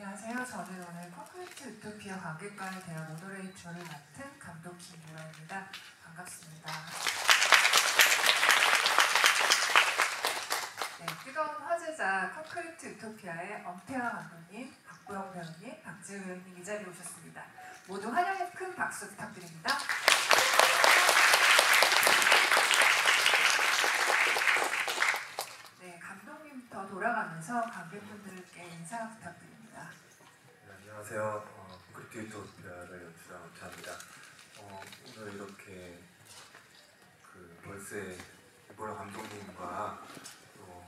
안녕하세요. 저는 오늘 콘크리트 유토피아 관객과의 대화 모더레이터를 맡은 감독 김유라입니다. 반갑습니다. 네, 뜨거운 화제작 콘크리트 유토피아의 엄태화 감독님, 박보영 배우님, 박지우 배우님 이 자리에 오셨습니다. 모두 환영의 큰 박수 부탁드립니다. 네, 감독님부터 돌아가면서 관객분들께 인사 부탁드립니다. 네, 안녕하세요. 콘크리트 유토피아를 연출한 엄태화입니다. 오늘 이렇게 벌스의 이보라 감독님과 또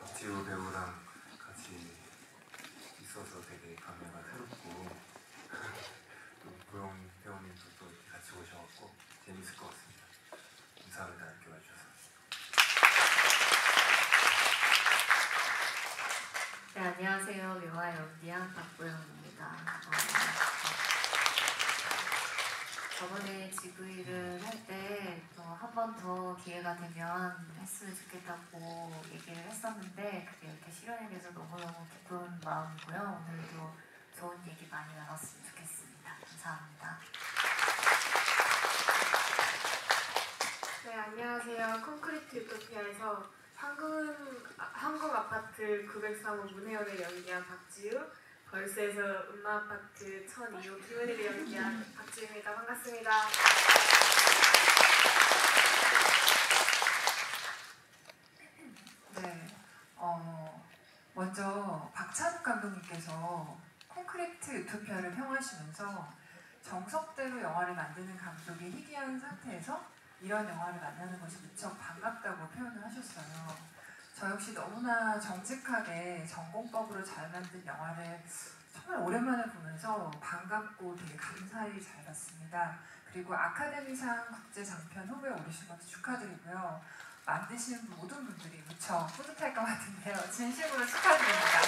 박지우 배우랑 같이 있어서 되게 감회가 새롭고 또 보영 배우님도 또 같이 오셔서 재밌을 것 같습니다. 감사합니다. 이렇게 와주셔서. 네, 안녕하세요. 명화 연기한 박보영입니다. 저번에 GV를 할 때 또 한 번 더 기회가 되면 했으면 좋겠다고 얘기를 했었는데 그게 이렇게 실현이 돼서 너무너무 기쁜 마음이고요. 오늘도 좋은 얘기 많이 나눴으면 좋겠습니다. 감사합니다. 네, 안녕하세요. 콘크리트 유토피아에서 한국 아파트 903호 문혜연을 연기한 박지우, 벌스에서 음마 아파트 1002호 김은희를 연기한 박지우입니다. 반갑습니다. 네, 먼저 박찬욱 감독님께서 콘크리트 유토피아를 평하시면서 정석대로 영화를 만드는 감독이 희귀한 상태에서 이런 영화를 만나는 것이 무척 반갑다고 표현을 하셨어요. 저 역시 너무나 정직하게 전공법으로 잘 만든 영화를 정말 오랜만에 보면서 반갑고 되게 감사히 잘 봤습니다. 그리고 아카데미상 국제장편 후보에 오르신 것도 축하드리고요. 만드신 모든 분들이 무척 뿌듯할 것 같은데요. 진심으로 축하드립니다.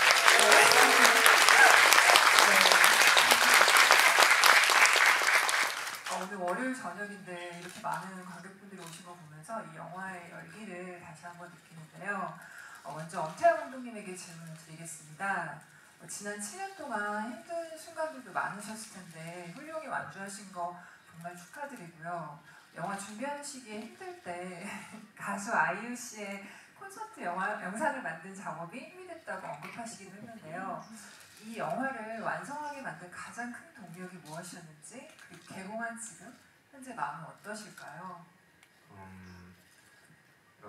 오늘 월요일 저녁인데 이렇게 많은 관객분들이 오신 거 보면서 이 영화의 열기를 다시 한번 느끼는데요. 먼저 엄태화 감독님에게 질문을 드리겠습니다. 지난 7년 동안 힘든 순간들도 많으셨을 텐데 훌륭히 완주하신 거 정말 축하드리고요. 영화 준비하는 시기에 힘들 때 가수 아이유 씨의 콘서트 영상을 만든 작업이 힘이 됐다고 언급하시기도 했는데요. 이 영화를 완성하게 만든 가장 큰 동력이 무엇이었는지, 그리고 개봉한 지금 현재 마음은 어떠실까요?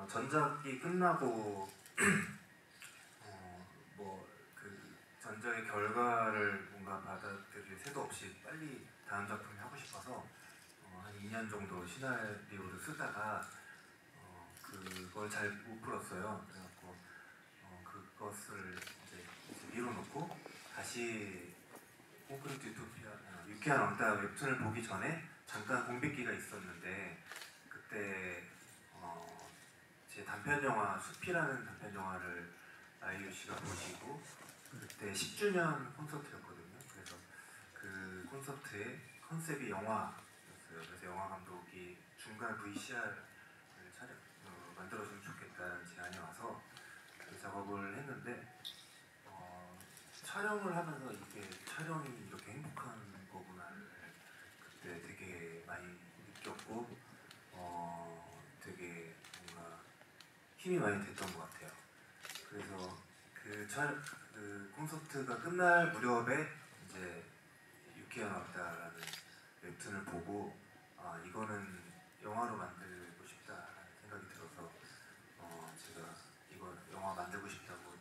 전작이 끝나고 전작의 결과를 뭔가 받아들일 새도 없이 빨리 다음 작품을 하고 싶어서 한 2년 정도 시나리오를 쓰다가 그걸 잘 못 풀었어요. 그래갖고 그것을 이제 미뤄놓고 다시 콘크리트 유토피아 유쾌한 왕따 웹툰을 보기 전에 잠깐 공백기가 있었는데 그때 제 단편 영화 숲이라는 단편 영화를 아이유 씨가 보시고 그때 10주년 콘서트였거든요. 그래서 그 콘서트의 컨셉이 영화였어요. 그래서 영화 감독이 중간 VCR을 만들어주면 좋겠다는 제안이 와서 그 작업을 했는데 촬영을 하면서 이게 촬영이 이렇게 행복한 거구나를 그때 되게 많이 느꼈고 되게 뭔가 힘이 많이 됐던 것 같아요. 그래서 그 콘서트가 끝날 무렵에 이제 유쾌한 왕따라는 웹툰을 보고 이거는 영화로 만들고 싶다라는 생각이 들어서 제가 이거 영화 만들고 싶다고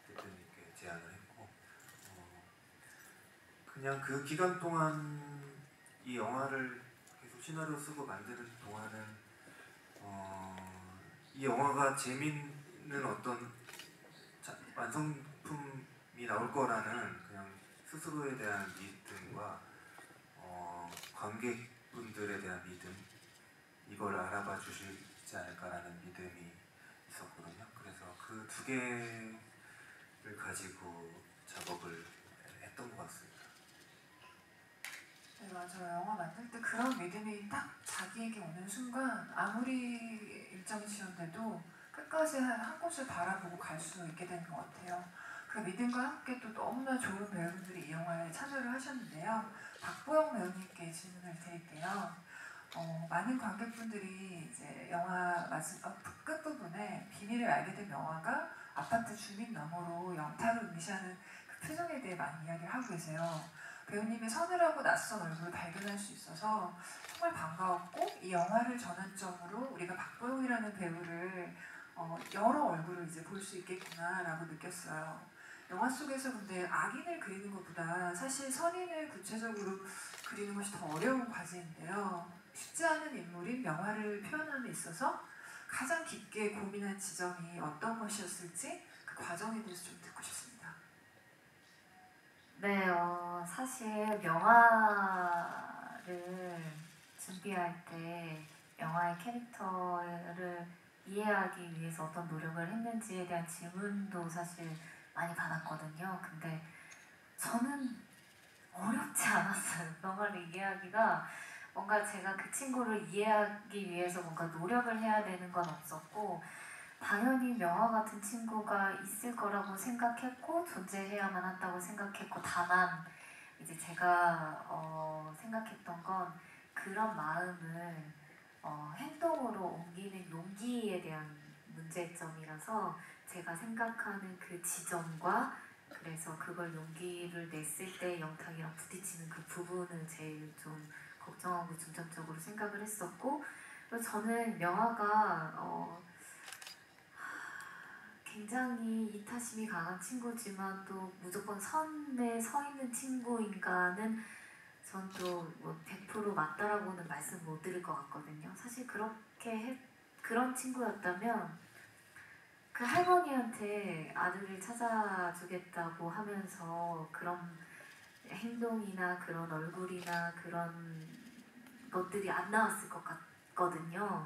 대표님께 제안을 했고 그냥 그 기간 동안 이 영화를 계속 시나리오 쓰고 만드는 동안은 이 영화가 재밌는 어떤 완성품이 나올 거라는 그냥 스스로에 대한 믿음과 관객분들에 대한 믿음, 이걸 알아봐 주시지 않을까라는 믿음이 있었거든요. 그래서 그 두 개를 가지고 작업을 했던 것 같습니다. 네, 맞아요. 영화 만들 때 그런 믿음이 딱 자기에게 오는 순간 아무리 일정이 지연돼도 끝까지 한 곳을 바라보고 갈 수 있게 되는 것 같아요. 그 믿음과 함께 또 너무나 좋은 배우분들이 이 영화에 참여를 하셨는데요. 박보영 배우님께 질문을 드릴게요. 많은 관객분들이 이제 영화 끝부분에 비밀을 알게 된 명화가 아파트 주민 너머로 영탁을 응시하는 그 표정에 대해 많이 이야기를 하고 계세요. 배우님의 서늘하고 낯선 얼굴을 발견할 수 있어서 정말 반가웠고, 이 영화를 전환점으로 우리가 박보영이라는 배우를 여러 얼굴을 이제 볼 수 있겠구나라고 느꼈어요. 영화 속에서 근데 악인을 그리는 것보다 사실 선인을 구체적으로 그리는 것이 더 어려운 과제인데요. 쉽지 않은 인물인 명화를 표현함에 있어서 가장 깊게 고민한 지점이 어떤 것이었을지 그 과정에 대해서 좀 듣고 싶습니다. 네, 사실 영화를 준비할 때 영화의 캐릭터를 이해하기 위해서 어떤 노력을 했는지에 대한 질문도 사실 많이 받았거든요. 근데 저는 어렵지 않았어요. 영화를 이해하기가, 뭔가 제가 그 친구를 이해하기 위해서 뭔가 노력을 해야 되는 건 없었고, 당연히 명화 같은 친구가 있을 거라고 생각했고 존재해야만 한다고 생각했고, 다만 이제 제가 생각했던 건 그런 마음을 행동으로 옮기는 용기에 대한 문제점이라서, 제가 생각하는 그 지점과 그래서 그걸 용기를 냈을 때 영탁이랑 부딪히는 그 부분을 제일 좀 걱정하고 중점적으로 생각을 했었고, 그리고 저는 명화가 굉장히 이타심이 강한 친구지만 또 무조건 선에 서 있는 친구인가는 전 또 뭐 100% 맞다라고는 말씀 못 드릴 것 같거든요. 사실 그런 친구였다면 그 할머니한테 아들을 찾아주겠다고 하면서 그런 행동이나 그런 얼굴이나 그런 것들이 안 나왔을 것 같거든요.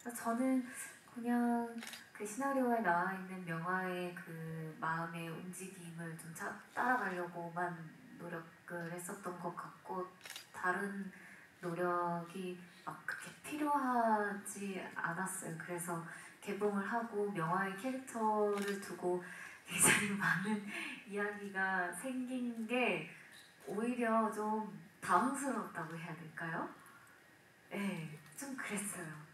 그래서 저는 그냥 그 시나리오에 나와 있는 명화의 그 마음의 움직임을 좀 따라가려고만 노력을 했었던 것 같고, 다른 노력이 막 그렇게 필요하지 않았어요. 그래서 개봉을 하고 명화의 캐릭터를 두고 굉장히 많은 이야기가 생긴 게 오히려 좀 당황스러웠다고 해야 될까요? 네, 좀 그랬어요.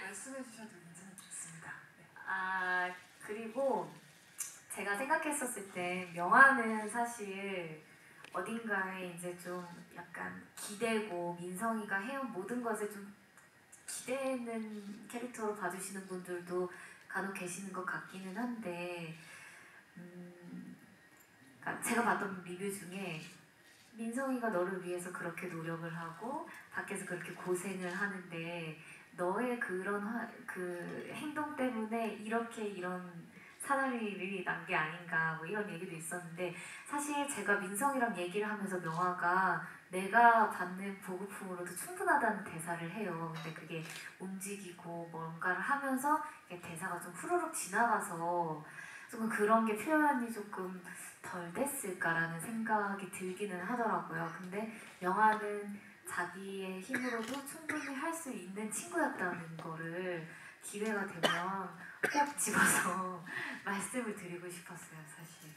말씀해 주셔도 괜찮습니다. 네. 그리고 제가 생각했었을 때 명화는 사실 어딘가에 이제 좀 약간 기대고 민성이가 해온 모든 것에 좀 기대는 캐릭터로 봐주시는 분들도 간혹 계시는 것 같기는 한데, 그러니까 제가 봤던 리뷰 중에 민성이가 너를 위해서 그렇게 노력을 하고 밖에서 그렇게 고생을 하는데 너의 그런 그 행동 때문에 이런 사다리를 난 게 아닌가, 뭐 이런 얘기도 있었는데, 사실 제가 민성이랑 얘기를 하면서 명화가 내가 받는 보급품으로도 충분하다는 대사를 해요. 근데 그게 움직이고 뭔가를 하면서 대사가 좀 후루룩 지나가서 조금 그런 게 표현이 조금 덜 됐을까라는 생각이 들기는 하더라고요. 근데 명화는 자기의 힘으로도 충분히 할 수 있는 친구였다는 거를 기회가 되면 꼭 집어서 말씀을 드리고 싶었어요, 사실.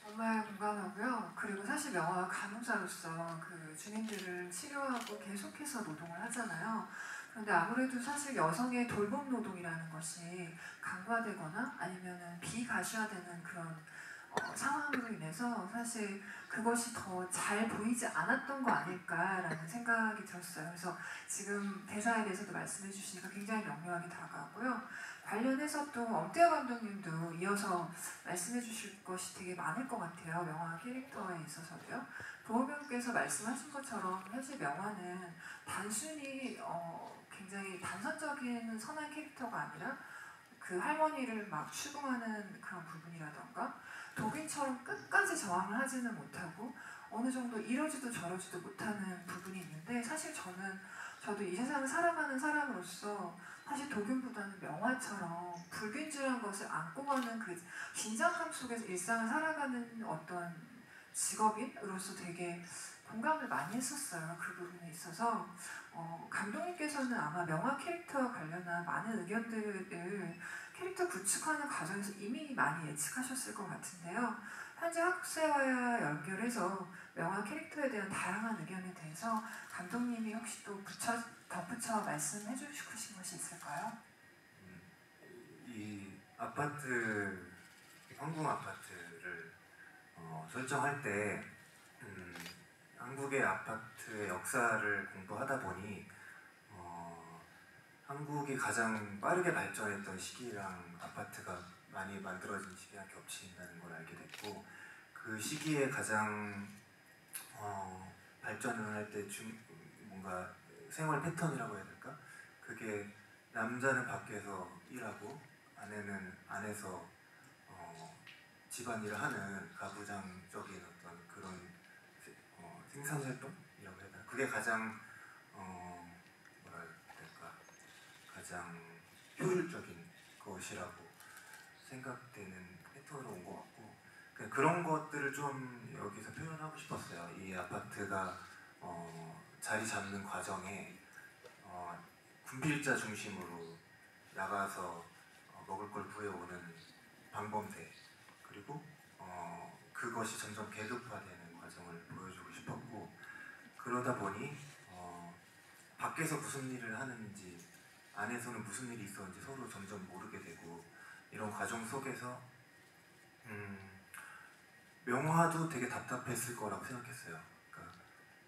정말 공감하고요. 그리고 사실 명화가 간호사로서 그 주민들을 치료하고 계속해서 노동을 하잖아요. 그런데 아무래도 사실 여성의 돌봄 노동이라는 것이 강화되거나 아니면은 비가시화되는 그런 상황으로 인해서 사실 그것이 더 잘 보이지 않았던 거 아닐까라는 생각이 들었어요. 그래서 지금 대사에 대해서도 말씀해 주시니까 굉장히 명료하게 다가왔고요. 관련해서 또 엄태호 감독님도 이어서 말씀해 주실 것이 되게 많을 것 같아요. 명화 캐릭터에 있어서도요. 보호배우께서 말씀하신 것처럼 사실 명화는 단순히 굉장히 단선적인 선한 캐릭터가 아니라 그 할머니를 막 추궁하는 그런 부분이라던가, 독인처럼 끝까지 저항을 하지는 못하고 어느 정도 이러지도 저러지도 못하는 부분이 있는데, 사실 저도 이 세상을 살아가는 사람으로서 사실 독인보다는 명화처럼 불균질한 것을 안고 가는 그 긴장감 속에서 일상을 살아가는 어떤 직업인으로서 되게 공감을 많이 했었어요. 그 부분에 있어서 감독님께서는 아마 명화 캐릭터와 관련한 많은 의견들을 캐릭터 구축하는 과정에서 이미 많이 예측하셨을 것 같은데요. 현재 학생과 연결해서 명화 캐릭터에 대한 다양한 의견에 대해서 감독님이 혹시 또 덧붙여 말씀해 주시고 싶은 것이 있을까요? 이 아파트, 황궁 아파트를 설정할 때 한국의 아파트의 역사를 공부하다 보니 한국이 가장 빠르게 발전했던 시기랑 아파트가 많이 만들어진 시기랑 겹친다는 걸 알게 됐고, 그 시기에 가장 발전을 할 때 뭔가 생활 패턴이라고 해야 될까? 그게 남자는 밖에서 일하고 아내는 안에서 집안일을 하는 가부장적인 어떤 그런 생산활동이라고 해야 되나? 그게 가장 뭐라 해야 될까? 가장 효율적인 것이라고 생각되는 패턴으로 온 것 같고, 그런 것들을 좀 여기서 표현하고 싶었어요. 이 아파트가 자리 잡는 과정에 군필자 중심으로 나가서 먹을 걸 구해오는 방범대, 그리고 그것이 점점 계급화되는 과정을 보여주고 싶었고, 그러다 보니 밖에서 무슨 일을 하는지 안에서는 무슨 일이 있었는지 서로 점점 모르게 되고, 이런 과정 속에서 명화도 되게 답답했을 거라고 생각했어요. 그러니까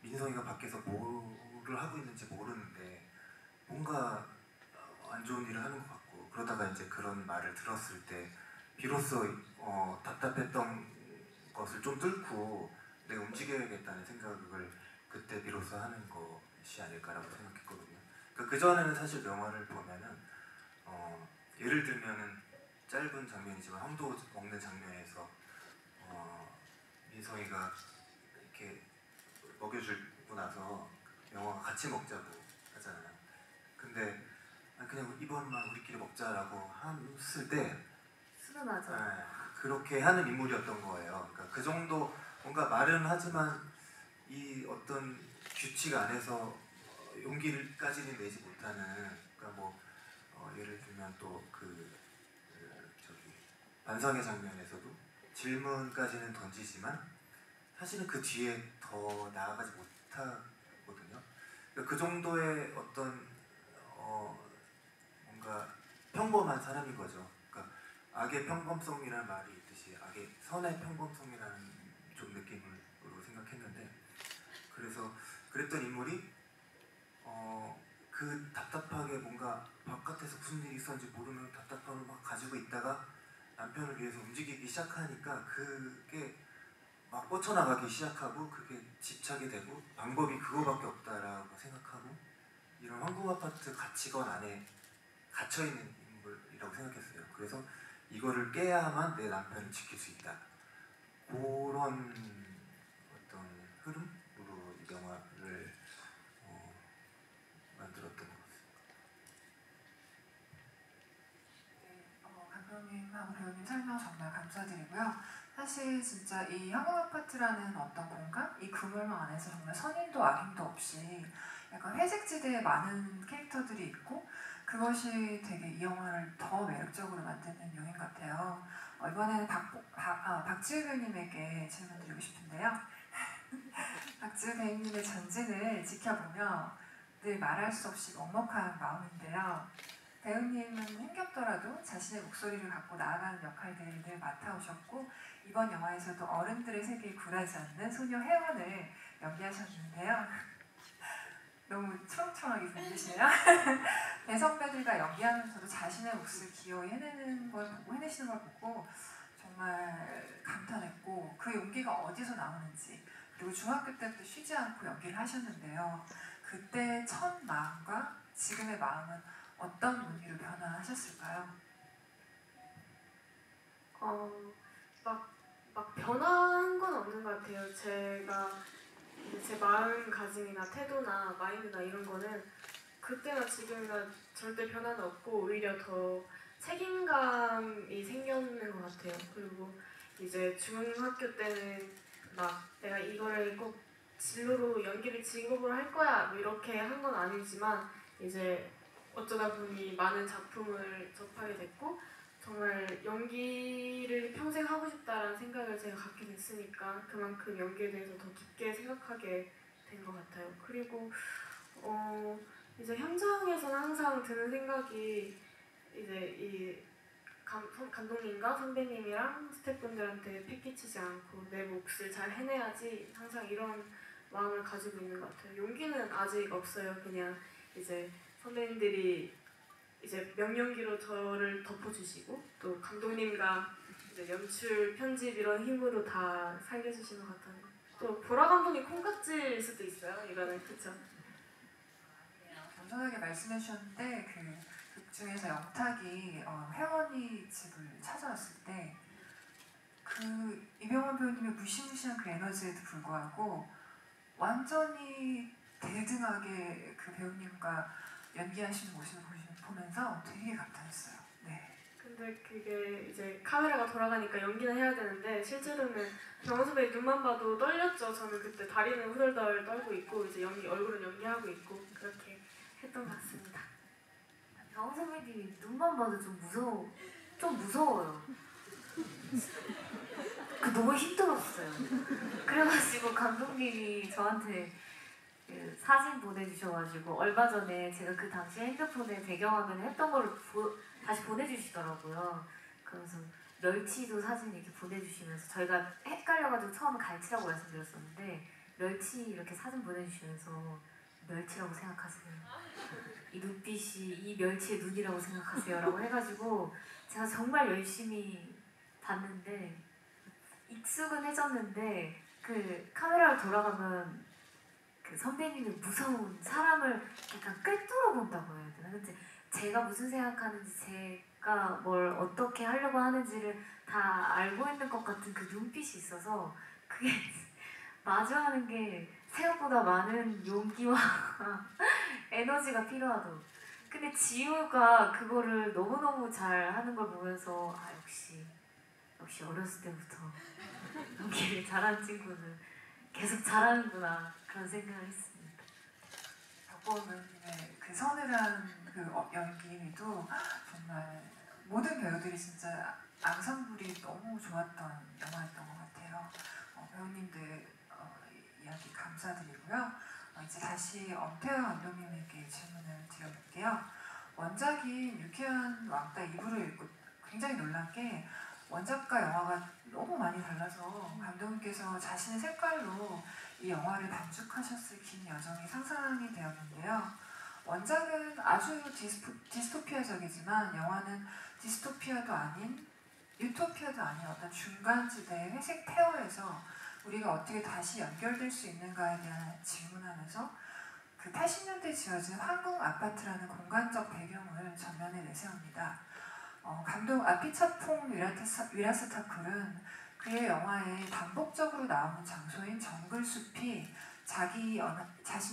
민성이가 밖에서 뭐를 하고 있는지 모르는데 뭔가 안 좋은 일을 하는 것 같고, 그러다가 이제 그런 말을 들었을 때 비로소 답답했던 것을 좀 뚫고 내가 움직여야겠다는 생각을 그때 비로소 하는 것이 아닐까라고 생각했거든요. 그러니까 그전에는 사실 명화를 보면은 예를 들면은 짧은 장면이지만 황도 먹는 장면에서 민성이가 이렇게 먹여주고 나서 명화가 같이 먹자고 하잖아요. 근데 그냥 이번만 우리끼리 먹자라고 했을 때 훈훈하죠. 그렇게 하는 인물이었던 거예요. 그러니까 그 정도 뭔가 말은 하지만 이 어떤 규칙 안에서 용기까지는 내지 못하는, 그러니까 뭐 예를 들면 또 저기 반성의 장면에서도 질문까지는 던지지만 사실은 그 뒤에 더 나아가지 못하거든요. 그러니까 그 정도의 어떤 뭔가 평범한 사람인 거죠. 그러니까 악의 평범성이라는 말이 있듯이 악의 선의 평범성이라는 좀 느낌으로 생각했는데, 그래서 그랬던 인물이 그 답답하게 뭔가 바깥에서 무슨 일이 있었는지 모르는 답답함을 막 가지고 있다가 남편을 위해서 움직이기 시작하니까 그게 막 뻗쳐나가기 시작하고, 그게 집착이 되고 방법이 그거밖에 없다라고 생각하고, 이런 황궁 아파트 가치관 안에 갇혀있는 인물이라고 생각했어요. 그래서 이거를 깨야만 내 남편을 지킬 수 있다, 그런 어떤 흐름으로 이 영화를 만들었던 것 같습니다. 네, 감독님하고 배우님 설명 정말 감사드리고요. 사실 진짜 이 황궁 아파트라는 어떤 공간, 이 그물망 안에서 정말 선인도 악인도 없이 약간 회색지대에 많은 캐릭터들이 있고, 그것이 되게 이 영화를 더 매력적으로 만드는 요인 같아요. 이번에는 박지우 배우님에게 질문드리고 싶은데요. 박지우 배우님의 전진을 지켜보며 늘 말할 수 없이 먹먹한 마음인데요. 배우님은 힘겹더라도 자신의 목소리를 갖고 나아가는 역할들을 늘 맡아오셨고, 이번 영화에서도 어른들의 세계에 굴하지 않는 소녀 혜원을 연기하셨는데요. 너무 초롱초롱하게 들리시네요. 대선배들과 연기하면서도 자신의 몫을 기어이 해내시는 걸 보고 정말 감탄했고, 그 용기가 어디서 나오는지, 그리고 중학교 때부터 쉬지 않고 연기를 하셨는데요. 그때 첫 마음과 지금의 마음은 어떤 의미로 변화하셨을까요? 막 변한 건 없는 것 같아요. 제가 제 마음가짐이나 태도나 마인드나 이런 거는 그때나 지금이나 절대 변화는 없고, 오히려 더 책임감이 생겼는 것 같아요. 그리고 이제 중학교 때는 막 내가 이거를 꼭 진로로 연기를 직업으로 할 거야 뭐 이렇게 한 건 아니지만 이제 어쩌다 보니 많은 작품을 접하게 됐고 정말 연기를 평생 하고 싶다라는 생각을 제가 갖게 됐으니까 그만큼 연기에 대해서 더 깊게 생각하게 된 것 같아요. 그리고 이제 현장에서는 항상 드는 생각이 이제 이 감독님과 선배님이랑 스태프분들한테 패기치지 않고 내 몫을 잘 해내야지 항상 이런 마음을 가지고 있는 것 같아요. 용기는 아직 없어요. 그냥 이제 선배님들이 이제 명령기로 저를 덮어주시고 또 감독님과 이제 연출, 편집 이런 힘으로 다 살려주시는 것 같아요. 또 보라 감독님 콩깍지일 수도 있어요. 이거는 그렇죠. 겸손하게 말씀해 주셨는데 극 중에서 영탁이 혜원이 집을 찾아왔을 때 그 이병헌 배우님의 무시무시한 그 에너지에도 불구하고 완전히 대등하게 그 배우님과 연기하시는 모습을 보면서 되게 감탄했어요. 네. 근데 그게 이제 카메라가 돌아가니까 연기는 해야 되는데 실제로는 병원 선배 눈만 봐도 떨렸죠. 저는 그때 다리는 후덜덜 떨고 있고 이제 얼굴은 연기하고 있고 그렇게 했던 것 같습니다. 병원 선배님이 눈만 봐도 좀 무서워요. 너무 힘들었어요. 그래가지고 감독님이 저한테 그 사진 보내주셔가지고 얼마 전에 제가 그 당시 핸드폰에 배경화면에 했던 거를 다시 보내주시더라고요. 그래서 멸치도 사진 이렇게 보내주시면서 저희가 헷갈려가지고 처음에 갈치라고 말씀드렸었는데 멸치 이렇게 사진 보내주시면서 멸치라고 생각하세요. 이 눈빛이 이 멸치의 눈이라고 생각하세요 라고 해가지고 제가 정말 열심히 봤는데 익숙은 해졌는데 그 카메라를 돌아가면 그 선배님이 무서운 사람을 약간 꿰뚫어 본다고 해야 되나? 근데 제가 무슨 생각하는지 제가 뭘 어떻게 하려고 하는지를 다 알고 있는 것 같은 그 눈빛이 있어서 그게 마주하는 게 생각보다 많은 용기와 에너지가 필요하더라고요. 근데 지우가 그거를 너무너무 잘 하는 걸 보면서 역시 어렸을 때부터 연기를 잘한 친구는 계속 잘하는구나 그런 생각을 했습니다. 박보검 배우님의 그 서늘한 그 연기도 정말 모든 배우들이 진짜 앙상블이 너무 좋았던 영화였던 것 같아요. 배우님들 이야기 감사드리고요. 이제 다시 엄태화 감독님에게 질문을 드려볼게요. 원작인 유쾌한 왕따 2부를 읽고 굉장히 놀란 게 원작과 영화가 너무 많이 달라서 감독님께서 자신의 색깔로 이 영화를 단축하셨을 긴 여정이 상상이 되었는데요. 원작은 아주 디스토피아적이지만 영화는 디스토피아도 아닌 유토피아도 아닌 어떤 중간지대의 회색 태어에서 우리가 어떻게 다시 연결될 수 있는가에 대한 질문하면서 그 80년대 지어진 황궁 아파트라는 공간적 배경을 전면에 내세웁니다. 감독 아피차퐁 위라스타쿨은 그의 영화에 반복적으로 나오는 장소인 정글숲이 자신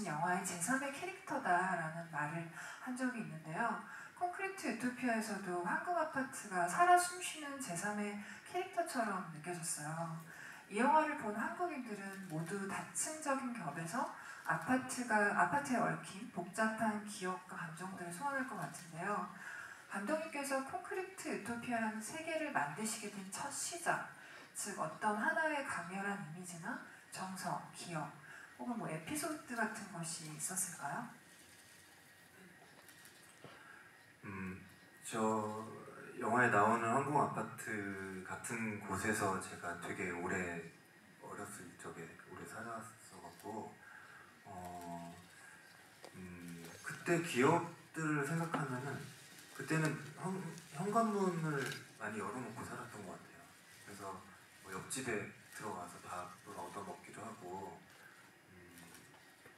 영화의 제3의 캐릭터다라는 말을 한 적이 있는데요. 콘크리트 유토피아에서도 황궁 아파트가 살아 숨쉬는 제3의 캐릭터처럼 느껴졌어요. 이 영화를 본 한국인들은 모두 다층적인 겹에서 아파트에 얽힌 복잡한 기억과 감정들을 소환할 것 같은데요. 감독님께서 콘크리트 유토피아라는 세계를 만드시게 된 첫 시작, 즉 어떤 하나의 강렬한 이미지나 정서, 기억, 혹은 에피소드 같은 것이 있었을까요? 저 영화에 나오는 황궁 아파트 같은 곳에서 제가 되게 어렸을 적에 오래 살았어갖고 그때 기억들을 생각하면은 그때는 현관문을 많이 열어놓고 살았던 것 같아요. 그래서 옆집에 들어가서 밥을 얻어먹기도 하고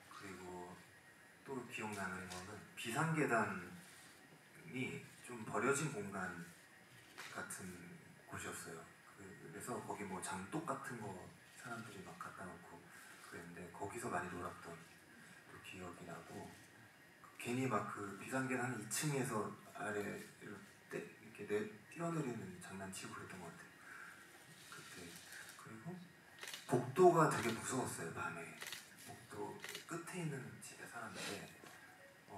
그리고 또 기억나는 거는 비상계단이 좀 버려진 공간 같은 곳이었어요. 그래서 거기 장독 같은 거 사람들이 막 갖다 놓고 그랬는데 거기서 많이 놀았던 또 기억이 나고 괜히 그 비상계단 2층에서 아래로 이렇게 뛰어내리는 장난치고 그랬던 것 같아요. 그때. 그리고 복도가 되게 무서웠어요. 밤에 끝에 있는 집에 살았는데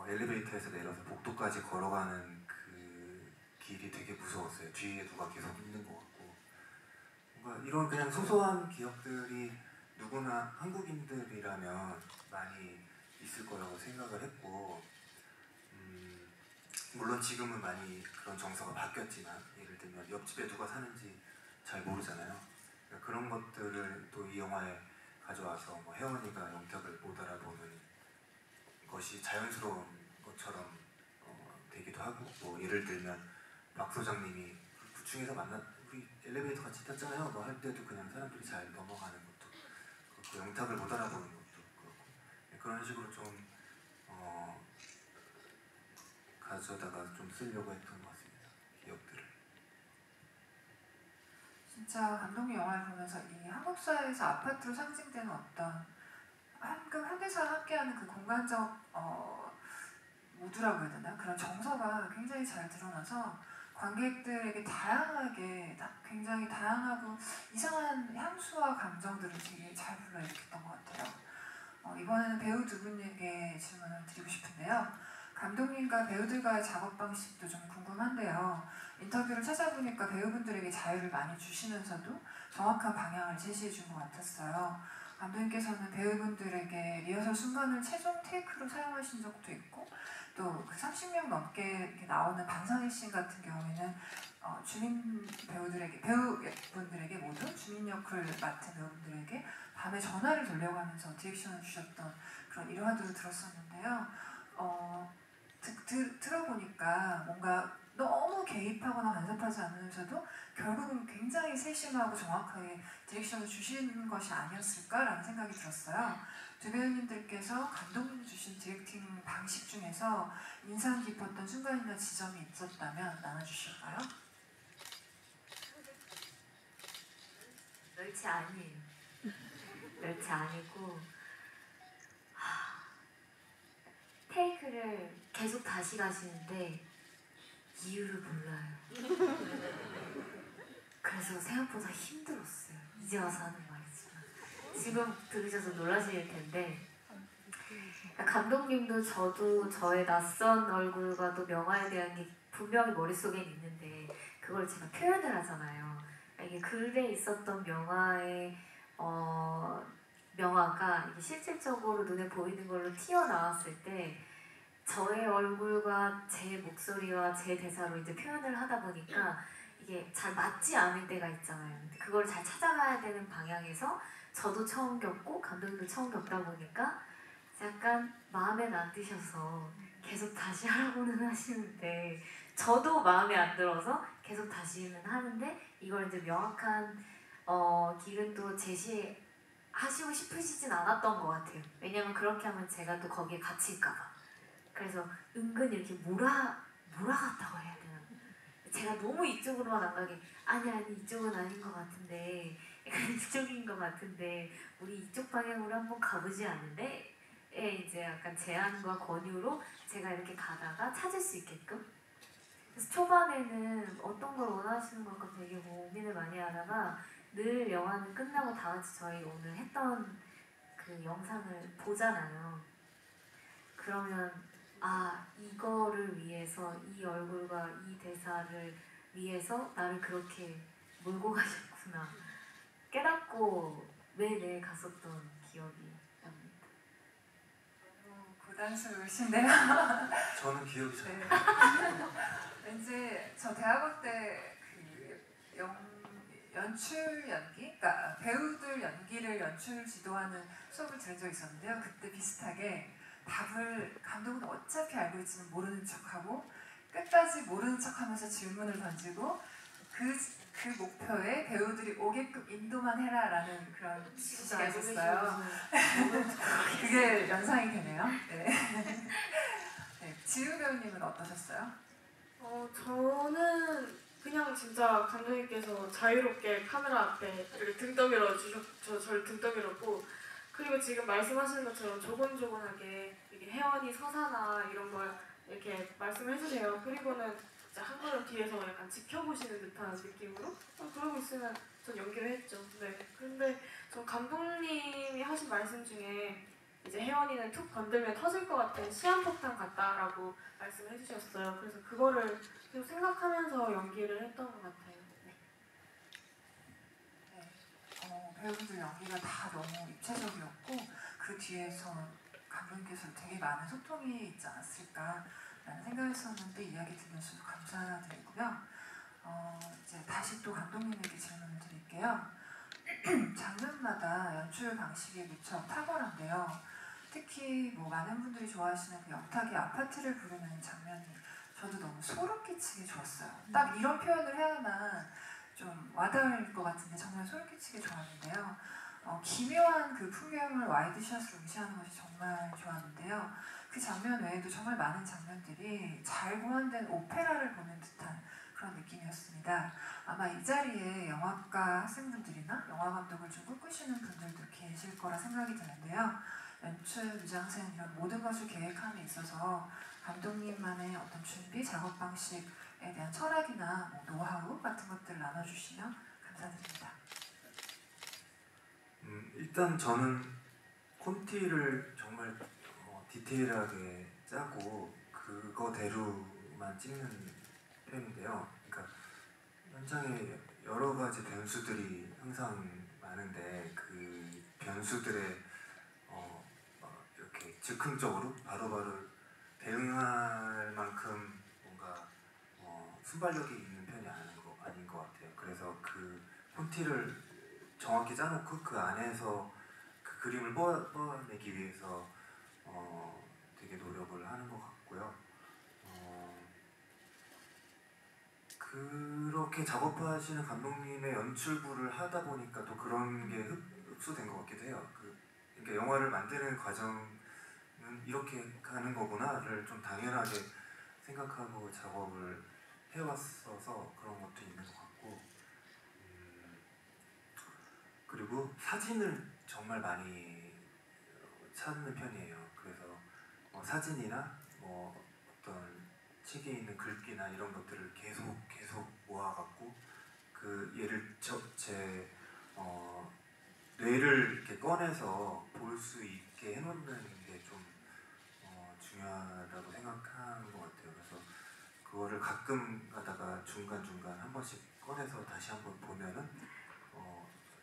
엘리베이터에서 내려서 복도까지 걸어가는 그 길이 되게 무서웠어요. 뒤에 누가 계속 있는 것 같고 뭔가 이런 그냥 소소한 기억들이 누구나 한국인들이라면 많이 있을 거라고 생각을 했고 물론 지금은 많이 그런 정서가 바뀌었지만 예를 들면 옆집에 누가 사는지 잘 모르잖아요. 그러니까 그런 것들을 또 이 영화에 가져와서 뭐 혜원이가 영탁을 못 알아보는 것이 자연스러운 것처럼 되기도 하고 뭐 예를 들면 박 소장님이 9층에서 우리 엘리베이터 같이 탔잖아요 뭐 할 때도 그냥 사람들이 잘 넘어가는 것도 그 영탁을 못 알아보는 것도 그렇고 그런 식으로 좀 가져다가 좀 쓰려고 했던 것 같습니다. 기억들을. 진짜 감독님 영화를 보면서 이 한국 사회에서 아파트로 상징되는 어떤 현대사와 함께하는 그 공간적 모두라고 해야 되나? 그런 정서가 굉장히 잘 드러나서 관객들에게 굉장히 다양하고 이상한 향수와 감정들을 되게 잘 불러일으켰던 것 같아요. 이번에는 배우 두 분에게 질문을 드리고 싶은데요. 감독님과 배우들과의 작업 방식도 좀 궁금한데요. 인터뷰를 찾아보니까 배우분들에게 자유를 많이 주시면서도 정확한 방향을 제시해 준 것 같았어요. 감독님께서는 배우분들에게 리허설 순간을 최종 테이크로 사용하신 적도 있고 또 그 30명 넘게 이렇게 나오는 방송의 씬 같은 경우에는 배우분들에게 모두 주민 역을 맡은 배우분들에게 밤에 전화를 돌려가면서 디렉션을 주셨던 그런 일화도 들었었는데요. 들어보니까 뭔가 너무 개입하거나 간섭하지 않으면서도 결국은 굉장히 세심하고 정확하게 디렉션을 주시는 것이 아니었을까라는 생각이 들었어요. 두 배우님들께서 감독님이 주신 디렉팅 방식 중에서 인상 깊었던 순간이나 지점이 있었다면 나눠주실까요? 멸치 아니에요. 멸치 아니고 테이크를 계속 다시 가시는데 이유를 몰라요. 그래서 생각보다 힘들었어요. 이제 와서 하는 말이지만 지금 들으셔서 놀라실 텐데 감독님도 저도 저의 낯선 얼굴과 또 명화에 대한 게 분명히 머릿속에 있는데 그걸 제가 표현을 하잖아요. 이게 글에 있었던 명화가 이게 실질적으로 눈에 보이는 걸로 튀어나왔을 때 저의 얼굴과 제 목소리와 제 대사로 이제 표현을 하다 보니까 이게 잘 맞지 않을 때가 있잖아요. 그걸 잘 찾아가야 되는 방향에서 저도 처음 겪고 감독님도 처음 겪다 보니까 약간 마음에 안 드셔서 계속 다시 하라고는 하시는데 저도 마음에 안 들어서 계속 다시는 하는데 이걸 이제 명확한 길은 또 제시하시고 싶으시진 않았던 것 같아요. 왜냐면 그렇게 하면 제가 또 거기에 갇힐까봐. 그래서 은근히 이렇게 몰아갔다고 해야 되나? 제가 너무 이쪽으로만 안 가게 아니 이쪽은 아닌 것 같은데 약간 이쪽인 것 같은데 우리 이쪽 방향으로 한번 가보지 않는데 이제 약간 제안과 권유로 제가 이렇게 가다가 찾을 수 있게끔 그래서 초반에는 어떤 걸 원하시는 걸까 되게 고민을 많이 하다가 늘 영화는 끝나고 다 같이 저희 오늘 했던 그 영상을 보잖아요. 그러면 이거를 위해서 이 얼굴과 이 대사를 위해서 나를 그렇게 몰고 가셨구나 깨닫고 매일 갔었던 기억이 납니다. 부담스러우신데요. 저는 기억이 잘 네. 왠지 저 대학원 때 연출 연기? 그러니까 배우들 연기를 연출 지도하는 수업을 들은 적이 있었는데요. 그때 비슷하게 답을 감독은 어차피 알고 있지만 모르는 척하고 끝까지 모르는 척하면서 질문을 던지고 그 목표에 배우들이 오게끔 인도만 해라라는 그런 지시가 있었어요. 그게 연상이 되네요. 네. 네. 지우 배우님은 어떠셨어요? 저는 그냥 진짜 감독님께서 자유롭게 카메라 앞에 이렇게 등 떠밀어 저를 등 떠밀었고 그리고 지금 말씀하시는 것처럼 조곤조곤하게 이렇게 혜원이 서사나 이런 걸 이렇게 말씀해 주세요. 그리고는 진짜 한 걸음 뒤에서 약간 지켜보시는 듯한 느낌으로 그러고 있으면 전 연기를 했죠. 네. 근데 전 감독님이 하신 말씀 중에 이제 혜원이는 툭 건들면 터질 것 같은 시한폭탄 같다라고 말씀해 주셨어요. 그래서 그거를 계속 생각하면서 연기를 했던 것 같아요. 네. 배우분들 연기가 다 너무 입체적이었고 그 뒤에서 감독님께서 되게 많은 소통이 있지 않았을까라는 생각을 했었는데 이야기 들려주셔서 감사드리고요. 이제 다시 또 감독님에게 질문을 드릴게요. 장면마다 연출 방식이 무척 탁월한데요. 특히 뭐 많은 분들이 좋아하시는 그 영탁이 아파트를 부르는 장면이 저도 너무 소름 끼치게 좋았어요. 딱 이런 표현을 해야만 좀 와닿을 것 같은데 정말 소름 끼치게 좋았는데요. 기묘한 그 풍경을 와이드샷으로 응시하는 것이 정말 좋았는데요. 그 장면 외에도 정말 많은 장면들이 잘 고안된 오페라를 보는 듯한 그런 느낌이었습니다. 아마 이 자리에 영화과 학생분들이나 영화 감독을 좀 꿈꾸시는 분들도 계실 거라 생각이 드는데요. 연출, 미장센 이런 모든 것을 계획함에 있어서 감독님만의 어떤 준비, 작업 방식에 대한 철학이나 뭐 노하우 같은 것들 나눠주시면 감사드립니다. 일단 저는 콘티를 정말 디테일하게 짜고 그거대로만 찍는 편인데요. 그러니까 현장에 여러 가지 변수들이 항상 많은데 그 변수들에 이렇게 즉흥적으로 바로바로 대응할 만큼 뭔가 순발력이 있는 편이 아닌 것 같아요. 그래서 그 콘티를 정확히 짜놓고 그 안에서 그 그림을 뽑아내기 위해서 되게 노력을 하는 것 같고요. 그렇게 작업하시는 감독님의 연출부를 하다 보니까 또 그런 게 흡수된 것 같기도 해요. 그러니까 영화를 만드는 과정은 이렇게 가는 거구나를 좀 당연하게 생각하고 작업을 해왔어서 그런 것도 있는 것 같고, 그리고 사진을 정말 많이 찾는 편이에요. 그래서 사진이나 어떤 책에 있는 글귀나 이런 것들을 계속 모아갖고 그 얘를 제 뇌를 이렇게 꺼내서 볼 수 있게 해놓는 게 좀 중요하다고 생각하는 것 같아요. 그래서 그거를 가끔 가다가 중간중간 한 번씩 꺼내서 다시 한번 보면은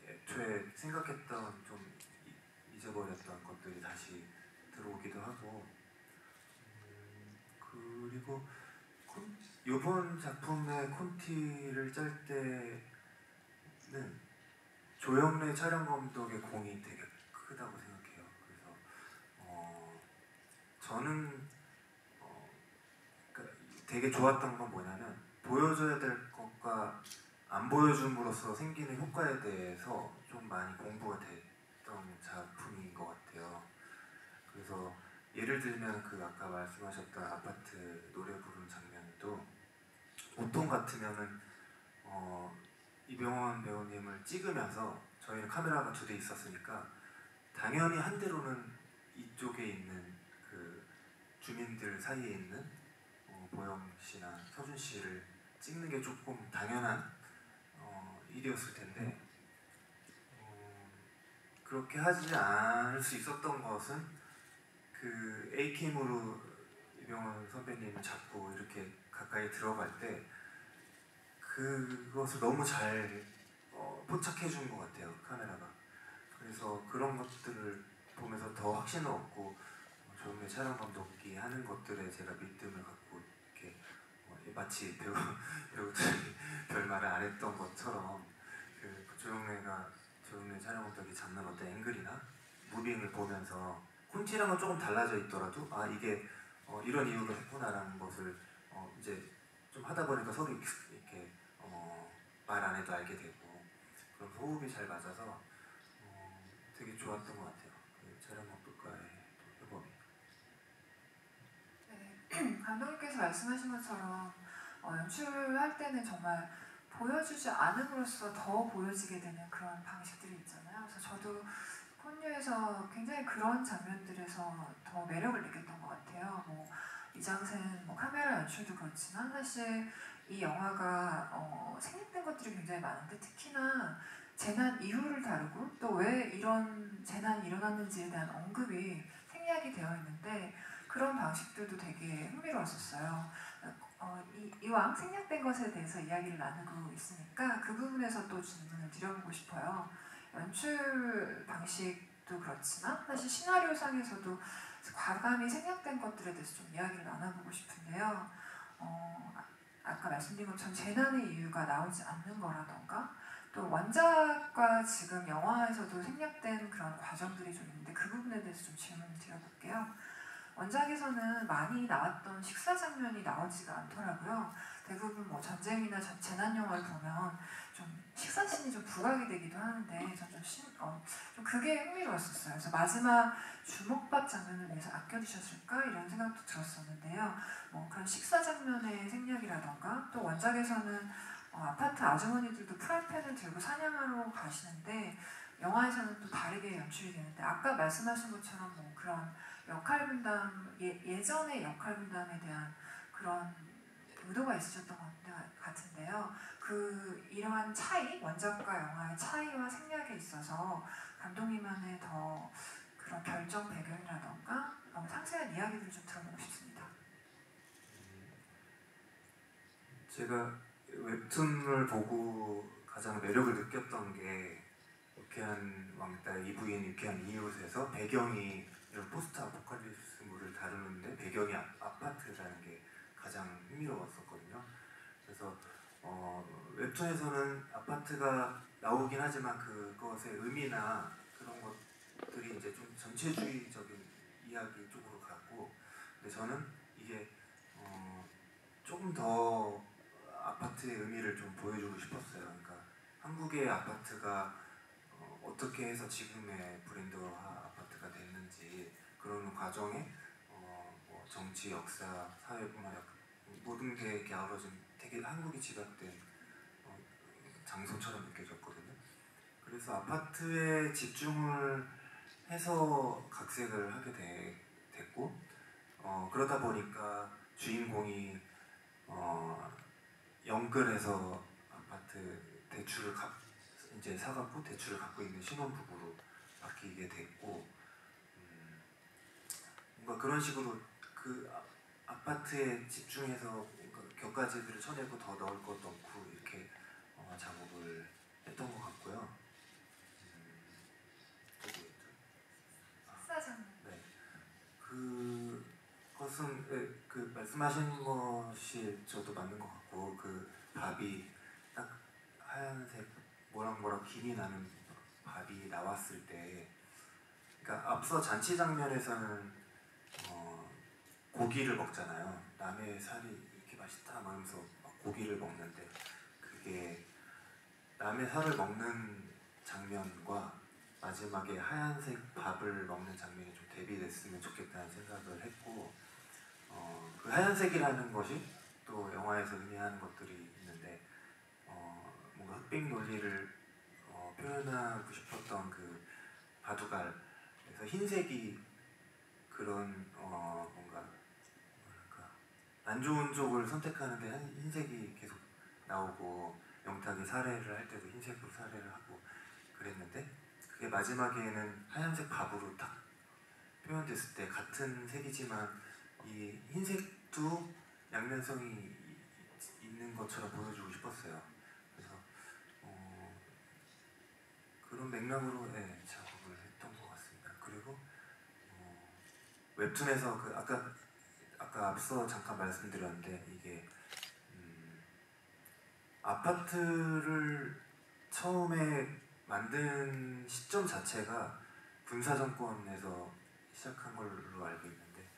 애초에 생각했던 좀 잊어버렸던 것들이 다시 들어오기도 하고, 그리고 이번 작품의 콘티를 짤 때는 조영래 촬영 감독의 공이 되게 크다고 생각해요. 그래서 저는 그러니까 되게 좋았던 건 뭐냐면 보여줘야 될 것과 안 보여줌으로써 생기는 효과에 대해서 좀 많이 공부가 됐던 작품인 것 같아요. 그래서 예를 들면 그 아까 말씀하셨던 아파트 노래 부르는 장면도 보통 같으면은 이병헌 배우님을 찍으면서 저희는 카메라가 2대 있었으니까 당연히 한 대로는 이쪽에 있는 그 주민들 사이에 있는 보영 씨나 서준 씨를 찍는 게 조금 당연한 일이었을 텐데 그렇게 하지 않을 수 있었던 것은 그 A캠으로 이병헌 선배님을 잡고 이렇게 가까이 들어갈 때 그것을 너무 잘 포착해 준 것 같아요, 카메라가. 그래서 그런 것들을 보면서 더 확신을 얻고 조영래 촬영 감독이 하는 것들에 제가 믿음을 갖고 이렇게 마치 배우들이 별 말을 안 했던 것처럼 조영래 촬영 감독이 잡는 어떤 앵글이나 무빙을 보면서 콘티랑은 조금 달라져 있더라도 아 이게 이런 이유로 했구나라는 것을 이제 좀 하다 보니까 서로 이렇게 말 안 해도 알게 되고 그런 호흡이 잘 맞아서 되게 좋았던 것 같아요. 그 촬영 감독과의 협업이. 네, 감독님께서 말씀하신 것처럼 연출할 때는 정말 보여주지 않음으로써 더 보여지게 되는 그런 방식들이 있잖아요. 그래서 저도 콘유에서 굉장히 그런 장면들에서 더 매력을 느꼈던 것 같아요. 이장센 카메라 연출도 그렇지만 사실 이 영화가 생략된 것들이 굉장히 많은데 특히나 재난 이후를 다루고 또 왜 이런 재난이 일어났는지에 대한 언급이 생략이 되어 있는데 그런 방식들도 되게 흥미로웠었어요. 이왕 생략된 것에 대해서 이야기를 나누고 있으니까 그 부분에서 또 질문을 드려보고 싶어요. 연출 방식도 그렇지만 사실 시나리오상에서도 과감히 생략된 것들에 대해서 좀 이야기를 나눠보고 싶은데요. 아까 말씀드린 것처럼 재난의 이유가 나오지 않는 거라던가 또 원작과 지금 영화에서도 생략된 그런 과정들이 좀 있는데 그 부분에 대해서 좀 질문을 드려볼게요. 원작에서는 많이 나왔던 식사 장면이 나오지가 않더라고요. 대부분 뭐 전쟁이나 재난 영화를 보면 좀 식사씬이 좀 부각이 되기도 하는데 좀 그게 흥미로웠었어요. 그래서 마지막 주먹밥 장면을 위해서 아껴두셨을까 이런 생각도 들었었는데요. 뭐 그런 식사 장면의 생략이라던가 또 원작에서는 아파트 아주머니들도 프라이팬을 들고 사냥하러 가시는데 영화에서는 또 다르게 연출이 되는데 아까 말씀하신 것처럼 뭐 그런 역할 분담 예전의 역할 분담에 대한 그런 의도가 있으셨던 것 같은데요. 이러한 차이 원작과 영화의 차이와 생략에 있어서 감독님만의 더 그런 결정 배경이라던가 상세한 이야기들을 좀 들어보고 싶습니다. 제가 웹툰을 보고 가장 매력을 느꼈던 게 유쾌한 왕따의 이부인 유쾌한 이웃에서 배경이 이런 포스트 아포칼립스물을 다루는데 배경이 아파트라는 게 가장 흥미로웠었거든요. 그래서 웹툰에서는 아파트가 나오긴 하지만 그것의 의미나 그런 것들이 이제 좀 전체주의적인 이야기 쪽으로 가고, 근데 저는 이게 조금 더 아파트의 의미를 좀 보여주고 싶었어요. 그러니까 한국의 아파트가 어떻게 해서 지금의 브랜드화 아파트가 됐는지 그런 과정에 뭐 정치, 역사, 사회문화 모든 게 이렇게 아우러진 되게 한국이 집약된 장소처럼 느껴졌거든요. 그래서 아파트에 집중을 해서 각색을 하게 됐고 그러다 보니까 주인공이 영끌해서 아파트 대출을 이제 사갖고 대출을 갖고 있는 신혼부부로 바뀌게 됐고, 뭔가 그런 식으로 그 아파트에 집중해서 뭔가 격가지들을 쳐내고 더 넣을 것도 없고 이렇게 작업을 했던 것 같고요. 식사 장면. 네, 그것은 그 말씀하신 것이 저도 맞는 것 같고 그 밥이 딱 하얀색 모락모락 김이 나는 밥이 나왔을 때, 그러니까 앞서 잔치 장면에서는 고기를 먹잖아요. 남의 살이 이렇게 맛있다 하면서 고기를 먹는데 그게 남의 살을 먹는 장면과 마지막에 하얀색 밥을 먹는 장면이 좀 대비됐으면 좋겠다는 생각을 했고, 그 하얀색이라는 것이 또 영화에서 의미하는 것들이 있는데 뭔가 흑백 논리를 표현하고 싶었던 그 바둑알, 그래서 흰색이 그런 뭔가 뭐랄까 안 좋은 쪽을 선택하는데 흰색이 계속 나오고 영탁이 살해를 할 때도 흰색으로 살해를 하고 그랬는데 그게 마지막에는 하얀색 밥으로 딱 표현됐을 때 같은 색이지만 이 흰색도 양면성이 있는 것처럼 보여주고 싶었어요. 그래서 그런 맥락으로 작업을 했던 것 같습니다. 그리고 웹툰에서 그 아까 앞서 잠깐 말씀드렸는데 이게 아파트를 처음에 만든 시점 자체가 군사정권에서 시작한 걸로 알고 있는데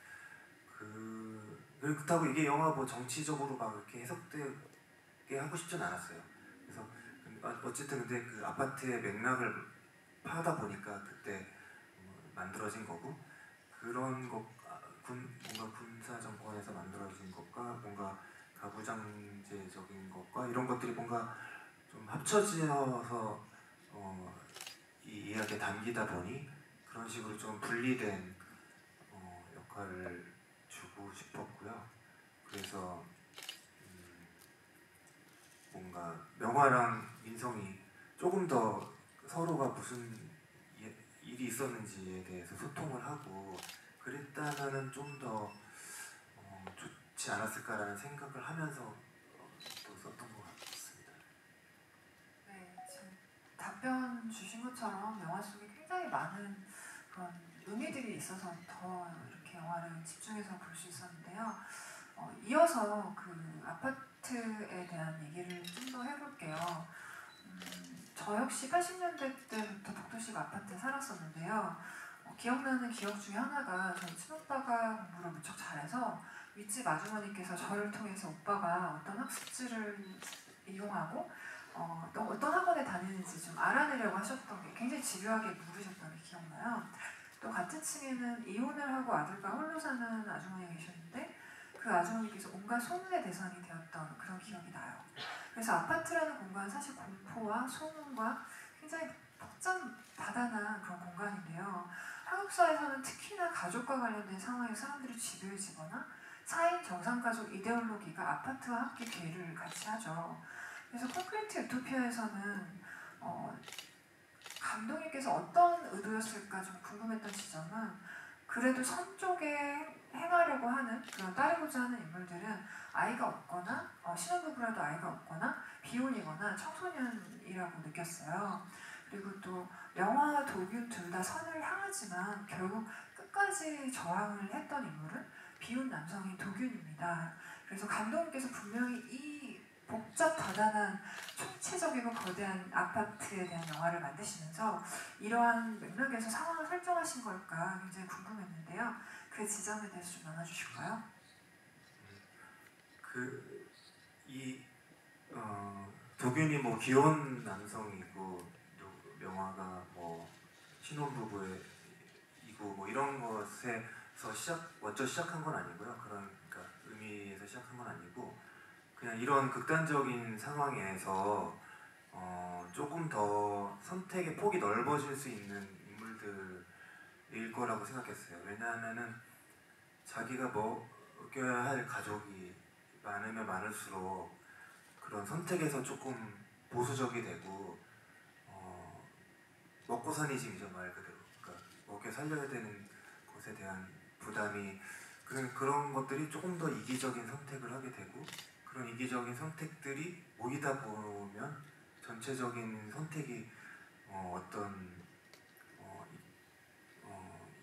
그렇다고 이게 영화 뭐 정치적으로 막 이렇게 해석되게 하고 싶진 않았어요. 그래서 어쨌든 근데 그 아파트의 맥락을 파다 보니까 그때 만들어진 거고, 그런 것 뭔가 군사 정권에서 만들어진 것과 뭔가 가부장제적인 것과 이런 것들이 뭔가 좀 합쳐져서 이 이야기에 담기다 보니 그런 식으로 좀 분리된 역할을 주고 싶었고요. 그래서 뭔가 명화랑 민성이 조금 더 서로가 무슨 일이 있었는지에 대해서 소통을 하고 그랬다면은 좀 더 좋지 않았을까라는 생각을 하면서 또 썼던 것 같습니다. 네, 지금 답변 주신 것처럼 영화 속에 굉장히 많은 그런 의미들이 있어서 더 이렇게 영화를 집중해서 볼 수 있었는데요. 이어서 그 아파트에 대한 얘기를 좀 더 해볼게요. 저 역시 80년대 때부터 복도식 아파트에 살았었는데요. 기억나는 기억 중에 하나가 저희 친오빠가 공부를 무척 잘해서 윗집 아주머니께서 저를 통해서 오빠가 어떤 학습지를 이용하고 어떤 학원에 다니는지 좀 알아내려고 하셨던 게 굉장히 집요하게 물으셨던 게 기억나요. 또 같은 층에는 이혼을 하고 아들과 홀로 사는 아주머니가 계셨는데 그 아주머니께서 온갖 소문의 대상이 되었던 그런 기억이 나요. 그래서 아파트라는 공간은 사실 공포와 소문과 굉장히 복잡다단한 그런 공간인데요. 한국 사회에서는 특히나 가족과 관련된 상황에 사람들이 집요해지거나 4인 정상가족 이데올로기가 아파트와 함께 괴를 같이 하죠. 그래서 콘크리트 유토피아에서는 감독님께서 어떤 의도였을까 좀 궁금했던 지점은 그래도 선 쪽에 행하려고 하는 그런 따르고자 하는 인물들은 아이가 없거나 신혼부부라도 아이가 없거나 비혼이거나 청소년이라고 느꼈어요. 그리고 또 명화와 도균 둘 다 선을 향하지만 결국 끝까지 저항을 했던 인물은 비혼 남성인 도균입니다. 그래서 감독님께서 분명히 이 복잡다단한 총체적이고 거대한 아파트에 대한 영화를 만드시면서 이러한 맥락에서 상황을 설정하신 걸까 굉장히 궁금했는데요. 그 지점에 대해서 좀 나눠주실까요? 도균이 뭐 기혼 남성이고 명화가 뭐 신혼부부이고 뭐 이런 것에서 먼저 시작한 건 아니고요. 그러니까 의미에서 시작한 건 아니고 그냥 이런 극단적인 상황에서 조금 더 선택의 폭이 넓어질 수 있는 인물들일 거라고 생각했어요. 왜냐하면은 자기가 먹여야 할 가족이 많으면 많을수록 그런 선택에서 조금 보수적이 되고 먹고 사니 집이죠, 말 그대로. 그러니까 먹여 살려야 되는 것에 대한 부담이 그런 것들이 조금 더 이기적인 선택을 하게 되고 그런 이기적인 선택들이 모이다 보면 전체적인 선택이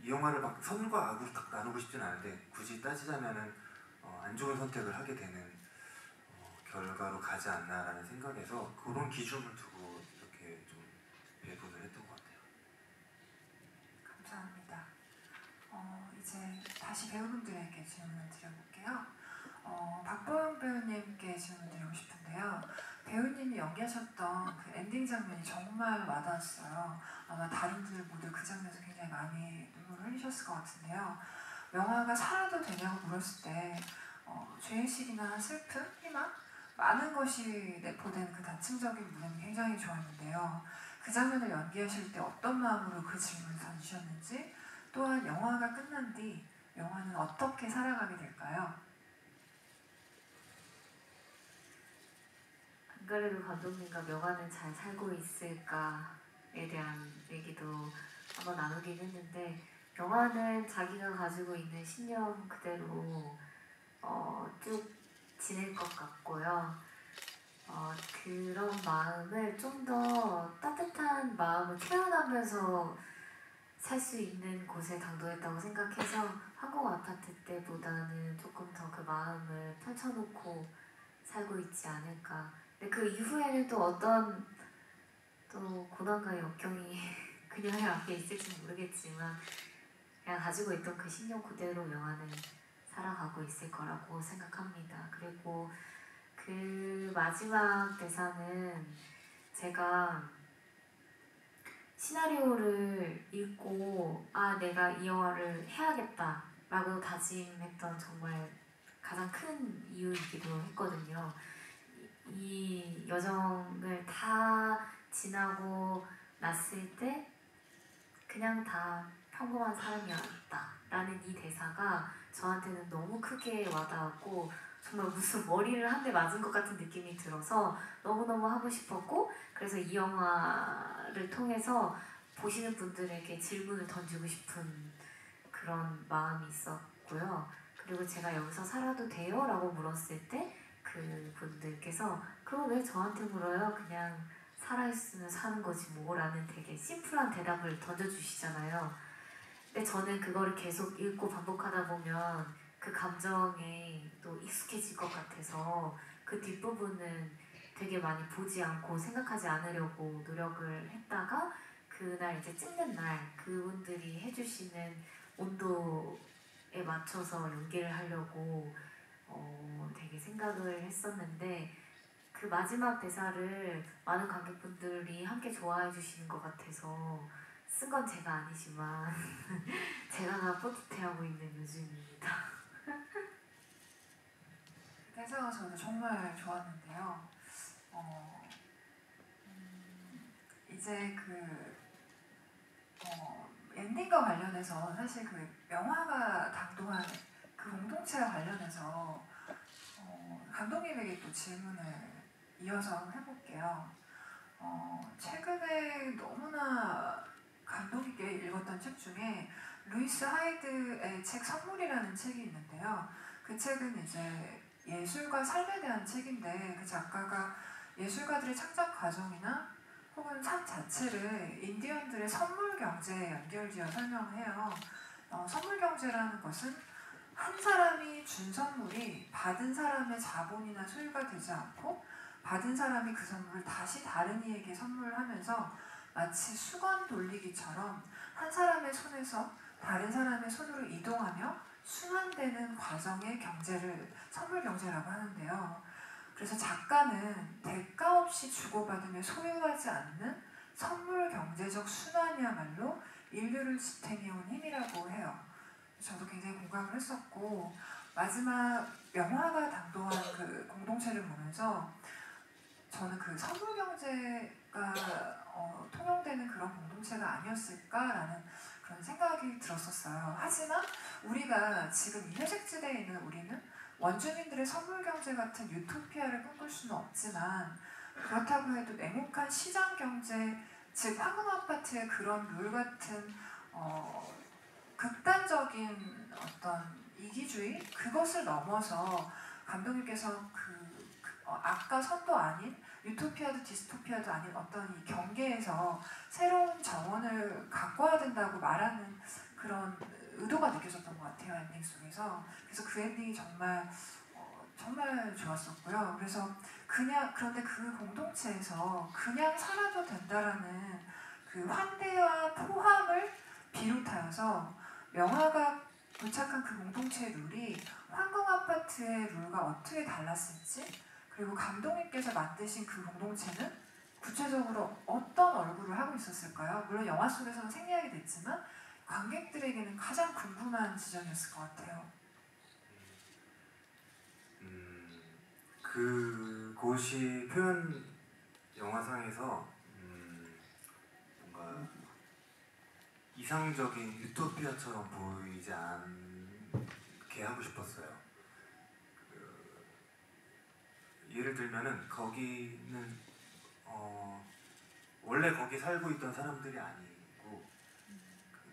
이 영화를 막 선과 악으로 딱 나누고 싶진 않은데 굳이 따지자면은 안 좋은 선택을 하게 되는 결과로 가지 않나라는 생각에서 그런 기준을 두고 이렇게 좀 배분을 했던 것 같아요. 감사합니다. 이제 다시 배우분들에게 질문을 드려볼게요. 박보영 배우님께 질문 드리고 싶은데요. 배우님이 연기하셨던 그 엔딩 장면이 정말 와닿았어요. 아마 다른 분들 모두 그 장면에서 굉장히 많이 눈물을 흘리셨을 것 같은데요. 영화가 살아도 되냐고 물었을 때 죄의식이나 슬픔, 희망 많은 것이 내포된 그 다층적인 무대는 굉장히 좋았는데요. 그 장면을 연기하실 때 어떤 마음으로 그 질문을 던지셨는지 또한 영화가 끝난 뒤 영화는 어떻게 살아가게 될까요? 안 그래도 감독님과 명화는 잘 살고 있을까에 대한 얘기도 한번 나누긴 했는데 명화는 자기가 가지고 있는 신념 그대로 쭉 지낼 것 같고요. 그런 마음을 좀 더 따뜻한 마음을 표현하면서 살 수 있는 곳에 당도했다고 생각해서 한국 아파트 때보다는 조금 더 그 마음을 펼쳐놓고 살고 있지 않을까. 근데 그 이후에는 또 어떤 또 고난과 역경이 그녀의 앞에 있을지 모르겠지만 그냥 가지고 있던 그 신념 그대로 영화는 살아가고 있을 거라고 생각합니다. 그리고 그 마지막 대사는 제가 시나리오를 읽고 내가 이 영화를 해야겠다 라고 다짐했던 정말 가장 큰 이유이기도 했거든요. 이 여정을 다 지나고 났을 때 그냥 다 평범한 사람이었다 라는 이 대사가 저한테는 너무 크게 와닿았고 정말 무슨 머리를 한 대 맞은 것 같은 느낌이 들어서 너무너무 하고 싶었고, 그래서 이 영화를 통해서 보시는 분들에게 질문을 던지고 싶은 그런 마음이 있었고요. 그리고 제가 여기서 살아도 돼요? 라고 물었을 때 그 분들께서 그거 왜 저한테 물어요? 그냥 살아있으면 사는 거지 뭐 라는 되게 심플한 대답을 던져주시잖아요. 근데 저는 그거를 계속 읽고 반복하다 보면 그 감정에 또 익숙해질 것 같아서 그 뒷부분은 되게 많이 보지 않고 생각하지 않으려고 노력을 했다가 그날 이제 찍는 날 그분들이 해주시는 온도에 맞춰서 연기를 하려고 되게 생각을 했었는데 그 마지막 대사를 많은 관객분들이 함께 좋아해 주시는 것 같아서 쓴 건 제가 아니지만 제가 다 뿌듯해하고 있는 요즘입니다. 대사가 저도 정말 좋았는데요. 이제 엔딩과 관련해서 사실 그 영화가 당도한 그 공동체와 관련해서 감독님에게 또 질문을 이어서 해볼게요. 최근에 너무나 감동 있게 읽었던 책 중에 루이스 하이드의 책 선물이라는 책이 있는데요. 그 책은 이제 예술과 삶에 대한 책인데 그 작가가 예술가들의 창작 과정이나 혹은 삶 자체를 인디언들의 선물 경제에 연결지어 설명해요. 선물 경제라는 것은 한 사람이 준 선물이 받은 사람의 자본이나 소유가 되지 않고 받은 사람이 그 선물을 다시 다른 이에게 선물하면서 마치 수건 돌리기처럼 한 사람의 손에서 다른 사람의 손으로 이동하며 순환되는 과정의 경제를 선물 경제라고 하는데요. 그래서 작가는 대가 없이 주고받으며 소유하지 않는 선물 경제적 순환이야말로 인류를 지탱해온 힘이라고 해요. 저도 굉장히 공감을 했었고 마지막 영화가 당도한 그 공동체를 보면서 저는 그 선물 경제가 통용되는 그런 공동체가 아니었을까라는 그런 생각이 들었었어요. 하지만 우리가 지금 이 회색지대에 있는 우리는 원주민들의 선물 경제 같은 유토피아를 꿈꿀 수는 없지만 그렇다고 해도 냉혹한 시장 경제, 즉 황금 아파트의 그런 룰 같은 극단적인 어떤 이기주의 그것을 넘어서 감독님께서 아까 선도 아닌 유토피아도 디스토피아도 아닌 어떤 이 경계에서 새로운 정원을 가꿔야 된다고 말하는 그런 의도가 느껴졌던 것 같아요, 엔딩 속에서. 그래서 그 엔딩이 정말 정말 좋았었고요. 그래서 그런데 그 공동체에서 그냥 살아도 된다라는 그 환대와 포함을 비롯하여서 명화가 도착한 그 공동체의 룰이 황금 아파트의 룰과 어떻게 달랐을지, 그리고 감독님께서 만드신 그 공동체는 구체적으로 어떤 얼굴을 하고 있었을까요? 물론 영화 속에서는 생략이 됐지만 관객들에게는 가장 궁금한 지점이었을 것 같아요. 그곳이 표현 영화상에서 뭔가 이상적인 유토피아처럼 보이지 않게 하고 싶었어요. 예를 들면은 거기는 원래 거기 살고 있던 사람들이 아니고,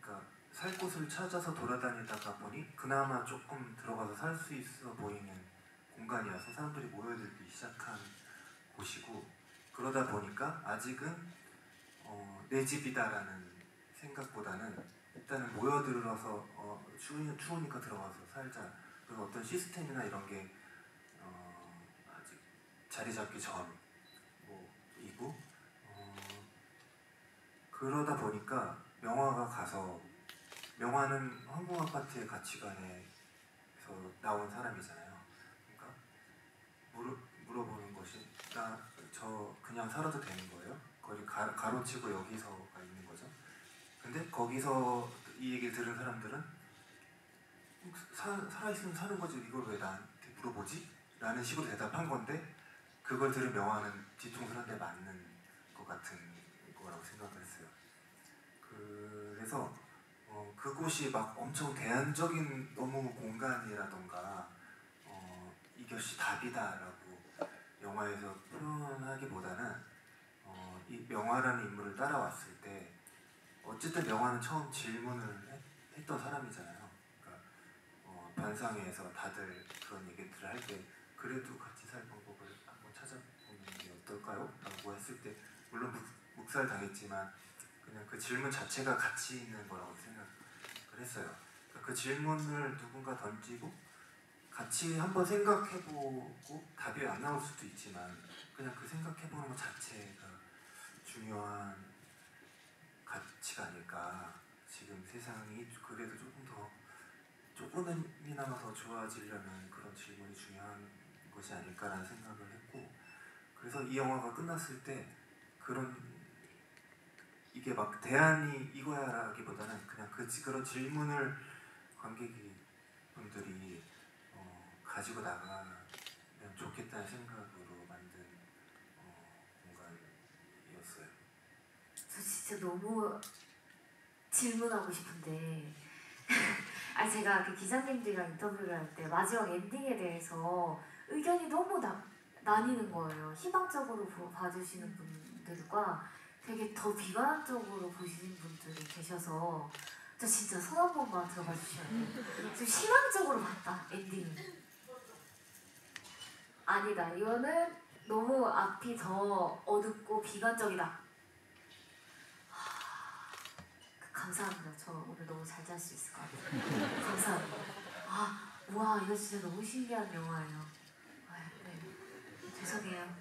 그러니까 살 곳을 찾아서 돌아다니다가 보니 그나마 조금 들어가서 살 수 있어 보이는 공간이어서 사람들이 모여들기 시작한 곳이고, 그러다 보니까 아직은 내 집이다라는 생각보다는 일단은 모여들어서 추우니까 들어가서 살자, 그런 어떤 시스템이나 이런 게 아직 자리 잡기 전이고, 그러다 보니까 명화가 가서, 명화는 황금 아파트의 가치관에서 나온 사람이잖아요. 그러니까 물어보는 것이, 저 그냥 살아도 되는 거예요? 거기 가로치고 여기서가 있는 거죠. 근데 거기서 이 얘기를 들은 사람들은 살아있으면 사는 거지, 이걸 왜 나한테 물어보지? 라는 식으로 대답한 건데, 그걸 들은 명화는 뒤통수를 한 대 맞는 것 같은 거라고 생각을 했어요. 그래서 그곳이 막 엄청 대안적인 너무 공간이라던가 이것이 답이다라고 영화에서 표현하기보다는 이 명화라는 인물을 따라왔을 때 어쨌든 명화는 처음 질문을 했던 사람이잖아요. 그러니까 변상회에서 다들 그런 얘기들을 할 때 그래도 같이 살 방법을 한번 찾아보는 게 어떨까요? 라고 했을 때 물론 묵살당했지만 그냥 그 질문 자체가 가치 있는 거라고 생각을 했어요. 그러니까 그 질문을 누군가 던지고 같이 한번 생각해보고 답이 안 나올 수도 있지만 그냥 그 생각해보는 것 자체가 중요한 가치가 아닐까. 지금 세상이 그래도 조금이나마 더 좋아지려면 그런 질문이 중요한 것이 아닐까라는 생각을 했고, 그래서 이 영화가 끝났을 때 그런 이게 막 대안이 이거야라기보다는 그냥 그런 질문을 관객분들이 가지고 나가면 좋겠다는 생각으로 만든 공간이었어요. 저 진짜 너무 질문하고 싶은데 제가 그 기자님들이랑 인터뷰를 할 때 마지막 엔딩에 대해서 의견이 너무 나뉘는 거예요. 희망적으로 봐주시는 분들과 되게 더 비관적으로 보시는 분들이 계셔서 저 진짜 손 한 번만 들어봐 주셔야 돼요. 좀 희망적으로 봤다 엔딩. 아니다, 이거는 너무 앞이 더 어둡고 비관적이다. 감사합니다. 저 오늘 너무 잘 잘 수 있을 것 같아요. 감사합니다. 와, 이거 진짜 너무 신기한 영화예요. 네. 죄송해요.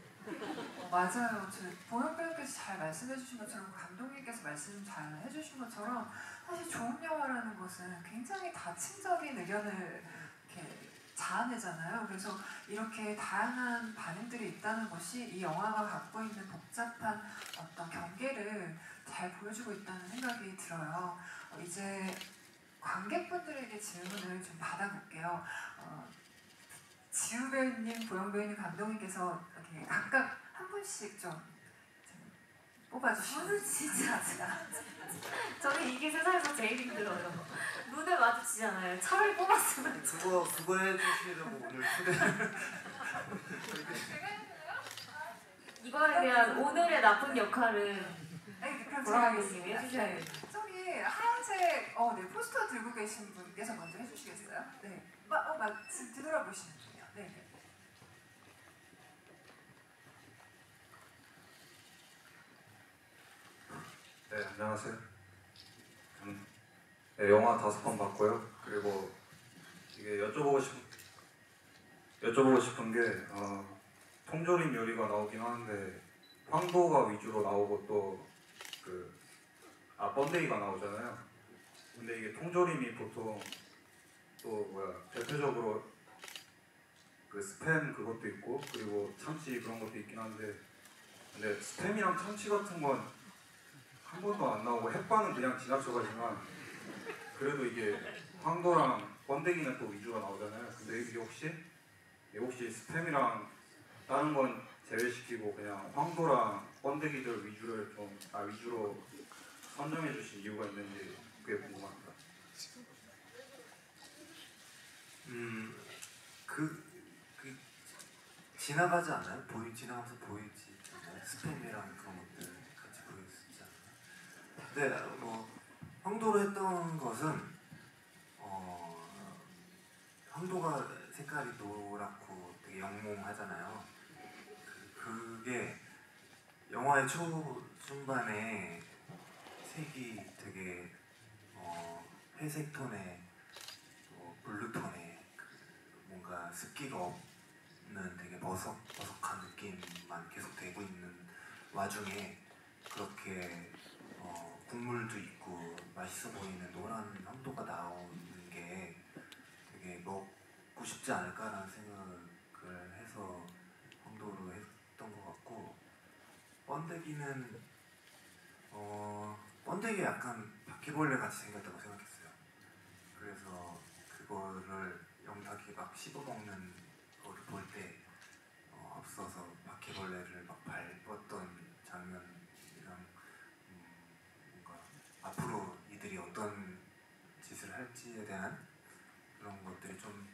맞아요. 보영 배우께서 잘 말씀해주신 것처럼 감독님께서 말씀 잘 해주신 것처럼 사실 좋은 영화라는 것은 굉장히 다층적인 의견을 이렇게 자아내잖아요. 그래서 이렇게 다양한 반응들이 있다는 것이 이 영화가 갖고 있는 복잡한 어떤 경계를 잘 보여주고 있다는 생각이 들어요. 이제 관객분들에게 질문을 좀 받아볼게요. 지우 배우님, 보영 배우님, 감독님께서 이렇게 각각 한 분씩 좀 뽑아주시면. 저는 진짜 저는 이게 세상에서 제일 힘들어요. 눈을 마주치잖아요. 차를 뽑았으면 그거 해주시려고 오늘 초대를 이거에 대한 오늘의 나쁜 역할은 네, 그럼 보라님이 제가 해주셔야 네, 돼요. 저기 하얀색 네, 포스터 들고 계신 분께서 먼저 해주시겠어요? 네, 지금 뒤돌아보시는 분이요. 네. 네, 안녕하세요. 네, 영화 5번 봤고요. 그리고 이게 여쭤보고 싶은 게 통조림 요리가 나오긴 하는데 황도가 위주로 나오고 또 번데기가 나오잖아요. 근데 이게 통조림이 보통 대표적으로 그 스팸 그것도 있고 그리고 참치 그런 것도 있긴 한데, 근데 스팸이랑 참치 같은 건 한 번도 안 나오고 햇반은 그냥 지나쳐가지만 그래도 이게 황도랑 번데기는 또 위주가 나오잖아요. 근데 이게 혹시 스팸이랑 다른 건 제외시키고 그냥 황도랑 번데기들 위주로 선정해 주신 이유가 있는지 그게 궁금합니다. 지나가지 않아요? 지나가면서 보이지 않아요? 스팸이랑 그런 것들 같이 보였지 않아요? 근데 황도로 했던 것은 황도가 색깔이 노랗고 되게 영롱하잖아요. 그게 영화의 초중반에 색이 되게 회색 톤에 블루 톤에 뭔가 습기가 없는 되게 버석한 느낌만 계속 되고 있는 와중에 그렇게 국물도 있고 맛있어 보이는 노란 황도가 나오는 게 되게 먹고 싶지 않을까라는 생각을 해서 황도로 했던 것 같고, 번데기는 번데기 약간 바퀴벌레 같이 생겼다고 생각했어요. 그래서 그거를 영탁이 막 씹어먹는 거를 볼 때 앞서서 바퀴벌레를 막 밟았던 장면이랑 뭔가 앞으로 이들이 어떤 짓을 할지에 대한 그런 것들이 좀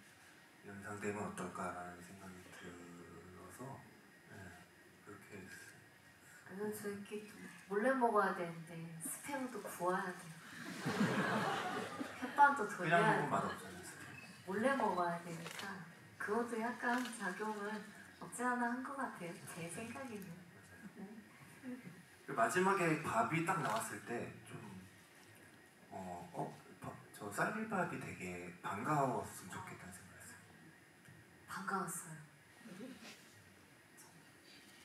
연상이 장되면 어떨까라는 생각이 들어서 그렇게 했어요. 그래서 저렇게 좀 몰래 먹어야 되는데 스팸도 구워야 돼요. 햇반도 그냥 돌려야 먹으면 돼. 맛없잖아요. 몰래 먹어야 되니까 그것도 약간 작용을 없지 않아 한 것 같아요. 제 생각에는. 그 마지막에 밥이 딱 나왔을 때좀 저 쌀밥이 되게 반가웠으면 좋겠다는 생각했어요. 반가웠어요.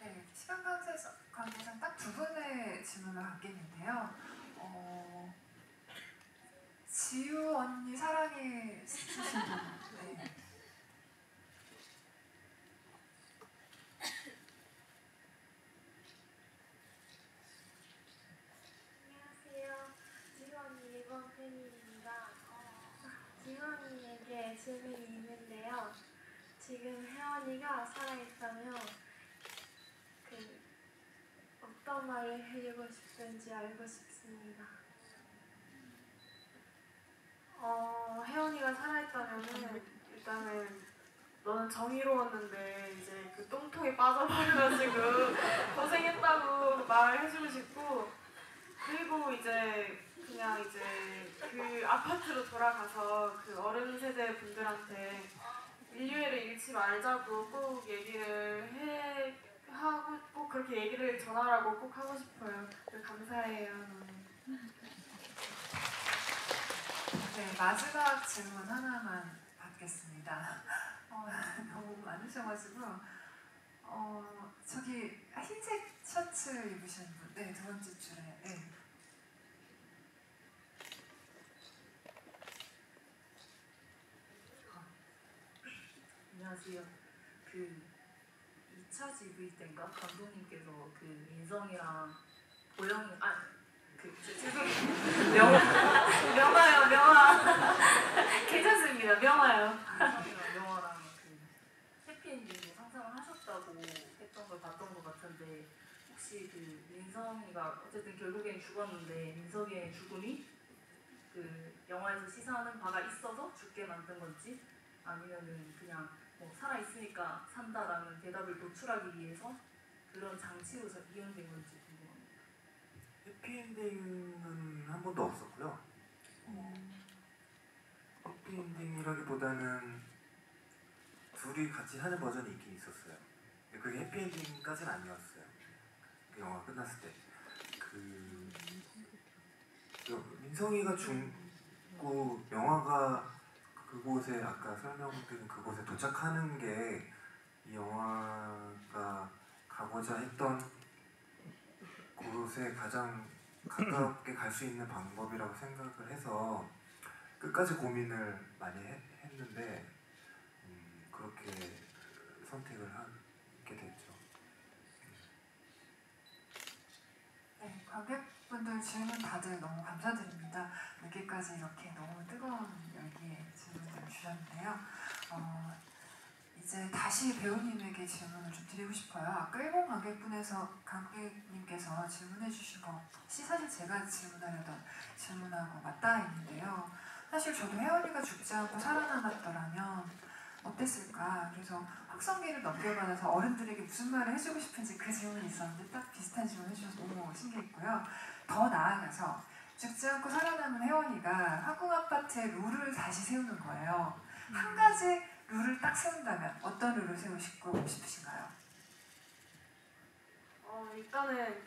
네, 시간 관계상 딱 두 분의 질문을 받겠는데요. 지우 언니 사랑해 쓰신 분. 네. 안녕하세요. 지우 언니 1번 팬입니다. 지우 언니에게 질문이 있는데요. 지금 혜원이가 살아있다면 어떤 말을 해주고 싶은지 알고 싶습니다. 혜원이가 살아있다면은 일단은 너는 정의로웠는데 이제 그 똥통에 빠져버려가지고 고생했다고 말해주고 싶고, 그리고 이제 그냥 이제 그 아파트로 돌아가서 그 어른 세대 분들한테 인류애를 잃지 말자고 꼭 얘기를 하고 꼭 그렇게 얘기를 전하라고 꼭 하고 싶어요. 감사해요. 네, 마지막 질문 하나만 받겠습니다. 너무 많으셔가지고 저기 흰색 셔츠 입으신 분, 네, 두 번째 줄에. 네. 안녕하세요. 그 2차 GV 때인가 감독님께서 그 민성이랑 보영이 죄송해요. 명화요. 괜찮습니다. 명화요. 민성이랑 명화랑 그 해피엔딩을 상상을 하셨다고 했던 걸 봤던 것 같은데 혹시 그 민성이가 어쨌든 결국엔 죽었는데 민성이의 죽음이 그 영화에서 시사하는 바가 있어서 죽게 만든 건지 아니면은 그냥 뭐 살아있으니까 산다라는 대답을 도출하기 위해서 그런 장치로 이용된 건지 궁금합니다. 해피엔딩은 한 번도 없었고요. 해피엔딩이라기보다는 둘이 같이 하는 버전이 있긴 있었어요. 근데 그게 해피엔딩까지는 아니었어요. 그 영화 끝났을 때. 민성이가 죽고 영화가 그곳에 아까 설명드린 그곳에 도착하는 게 이 영화가 가고자 했던 그곳에 가장 가깝게 갈 수 있는 방법이라고 생각을 해서 끝까지 고민을 많이 했는데 그렇게 선택을 하게 됐죠. 네, 관객분들 질문 다들 너무 감사드립니다. 늦게까지 이렇게 너무 뜨거운 열기에 질문을 주셨는데요. 이제 다시 배우님에게 질문을 좀 드리고 싶어요. 아까 일본 관객님께서 질문해 주신 것이 사실 제가 질문하려던 질문하고 맞닿아 있는데요. 사실 저도 혜원이가 죽지 않고 살아남았더라면 어땠을까? 그래서 확성기를 넘겨받아서 어른들에게 무슨 말을 해주고 싶은지 그 질문이 있었는데 딱 비슷한 질문 해주셔서 너무 신기했고요. 더 나아가서 죽지 않고 살아남은 혜원이가 항공아파트의 룰을 다시 세우는 거예요. 한 가지 룰을 딱 세운다면 어떤 룰을 세우시고 싶으신가요? 일단은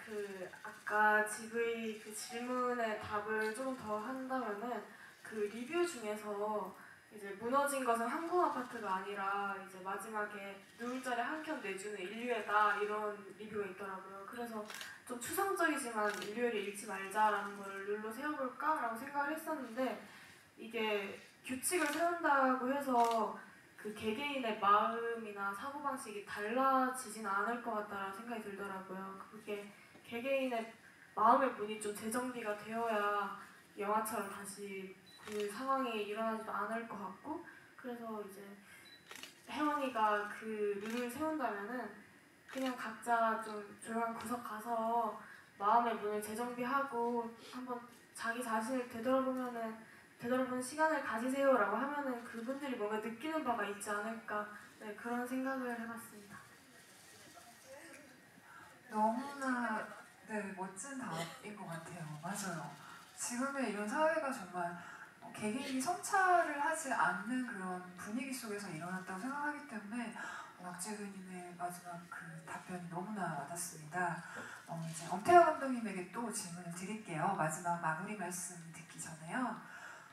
아까 GV 그 질문에 답을 조금 더 한다면은 그 리뷰 중에서 이제 무너진 것은 항공 아파트가 아니라 이제 마지막에 누울자리 한 켠 내주는 인류애다 이런 리뷰가 있더라고요. 그래서 좀 추상적이지만 인류애를 잃지 말자라는 걸 룰로 세워볼까라고 생각을 했었는데, 이게 규칙을 세운다고 해서 그 개개인의 마음이나 사고방식이 달라지진 않을 것 같다라는 생각이 들더라고요. 그게 개개인의 마음의 문이 좀 재정비가 되어야 영화처럼 다시 그 상황이 일어나지도 않을 것 같고, 그래서 이제 혜원이가 그 룰을 세운다면은 그냥 각자 좀 조용한 구석 가서 마음의 문을 재정비하고 한번 자기 자신을 되돌아보면은 되돌아보는 시간을 가지세요라고 하면은 그분들이 뭔가 느끼는 바가 있지 않을까, 네, 그런 생각을 해봤습니다. 너무나 멋진 답인 것 같아요. 맞아요. 지금의 이런 사회가 정말 개개인이 성찰을 하지 않는 그런 분위기 속에서 일어났다고 생각하기 때문에 박재근님의 마지막 그 답변이 너무나 와닿습니다. 이제 엄태화 감독님에게 또 질문을 드릴게요. 마지막 마무리 말씀 듣기 전에요.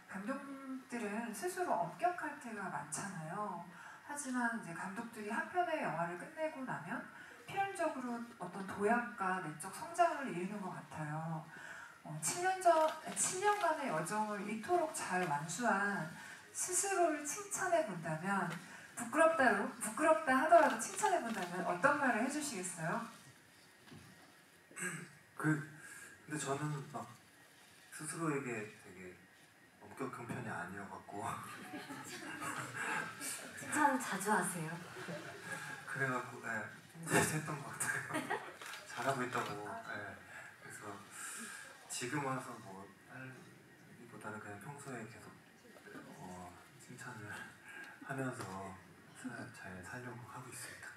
감독들은 스스로 엄격할 때가 많잖아요. 하지만 이제 감독들이 한 편의 영화를 끝내고 나면 필연적으로 어떤 도약과 내적 성장을 이루는 것 같아요. 7년간의 여정을 이토록 잘 완수한 스스로를 칭찬해 본다면, 부끄럽다 하더라도 칭찬해 본다면 어떤 말을 해주시겠어요? 근데 저는 막 스스로에게 되게 엄격한 편이 아니어갖고 칭찬을 자주 하세요. 그래갖고 했던 것 같아요. 잘하고 있다고. 그래서 지금 와서 뭐 하기보다는 그냥 평소에 계속 칭찬을 하면서 잘 살려고 하고 있습니다.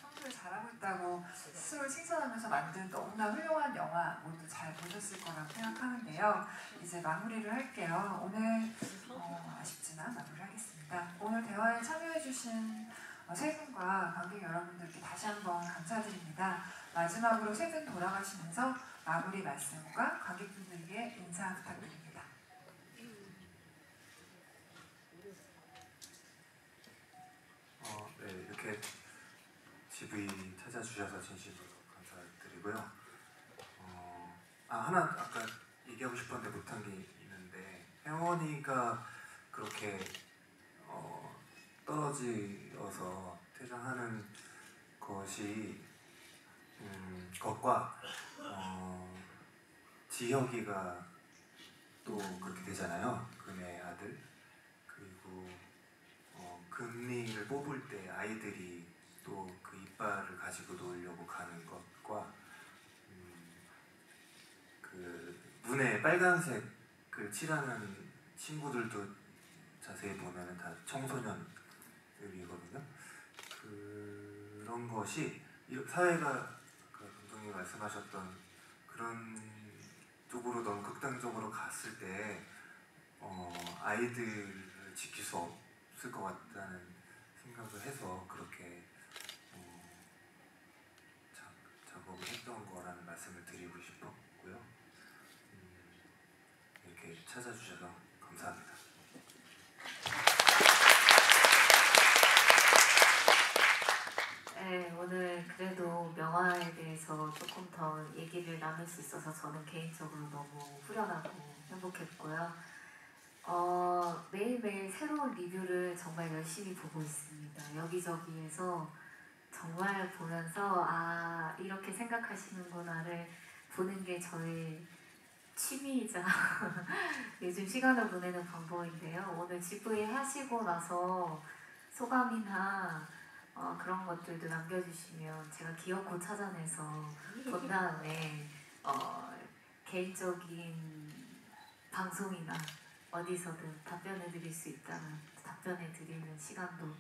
평소에 잘하고 있다고 스스로 칭찬하면서 만든 너무나 훌륭한 영화 모두 잘 보셨을 거라고 생각하는데요. 이제 마무리를 할게요. 오늘 아쉽지만 마무리하겠습니다. 오늘 대화에 참여해주신 세 분과 관객 여러분들께 다시 한번 감사드립니다. 마지막으로 세 분 돌아가시면서 마무리 말씀과 관객분들에게 인사 부탁드립니다. 네, 이렇게 GV 찾아주셔서 진심으로 감사드리고요. 하나 아까 얘기하고 싶었는데 못한 게 있는데, 혜원이가 그렇게 떨어지어서 퇴장하는 것과 지혁이가 또 그렇게 되잖아요. 금의 아들. 그리고 금리를 뽑을 때 아이들이 또 그 이빨을 가지고 놀려고 가는 것과 그 문에 빨간색을 칠하는 친구들도 자세히 보면은 다 청소년들이거든요. 그런 것이 사회가 감독님이 말씀하셨던 그런 쪽으로 너무 극단적으로 갔을 때 아이들을 지킬 수 없을 것 같다는 생각을 해서 그렇게 작업을 했던 거라는 말씀을 드리고 싶었고요. 이렇게 찾아주셔서 감사합니다. 네, 오늘 그래도 명화에 대해서 조금 더 얘기를 나눌 수 있어서 저는 개인적으로 너무 후련하고 행복했고요. 매일매일 새로운 리뷰를 정말 열심히 보고 있습니다. 여기저기에서 정말 보면서 이렇게 생각하시는구나를 보는 게 저의 취미이자 요즘 시간을 보내는 방법인데요. 오늘 GV 하시고 나서 소감이나 그런 것들도 남겨주시면 제가 기어코 찾아내서 본 다음에 개인적인 방송이나 어디서든 답변해 드릴 수 있다면 답변해 드리는 시간도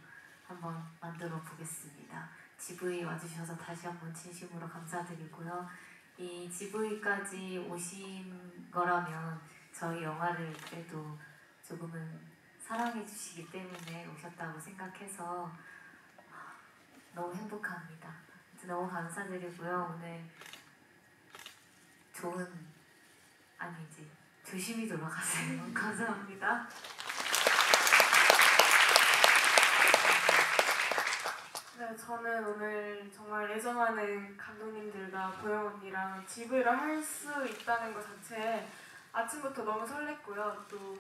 한번 만들어 보겠습니다. GV 와주셔서 다시 한번 진심으로 감사드리고요. 이 GV까지 오신 거라면 저희 영화를 그래도 조금은 사랑해 주시기 때문에 오셨다고 생각해서 너무 행복합니다. 너무 감사드리고요. 오늘 조심히 돌아가세요. 감사합니다. 네, 저는 오늘 정말 애정하는 감독님들과 보영 언니랑 GV를 할 수 있다는 것 자체에 아침부터 너무 설렜고요. 또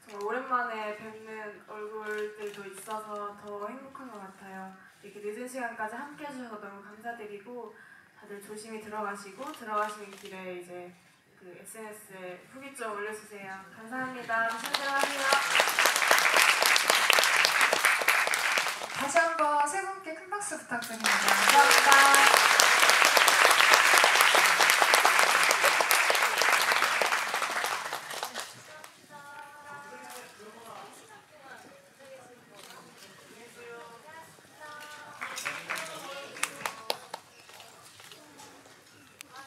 정말 오랜만에 뵙는 얼굴들도 있어서 더 행복한 것 같아요. 이렇게 늦은 시간까지 함께 해주셔서 너무 감사드리고 다들 조심히 들어가시고 들어가시는 길에 이제 그 SNS에 후기 좀 올려주세요. 감사합니다. 조심히 들어가세요. 다시 한번 세 분께 큰 박수 부탁드립니다. 감사합니다.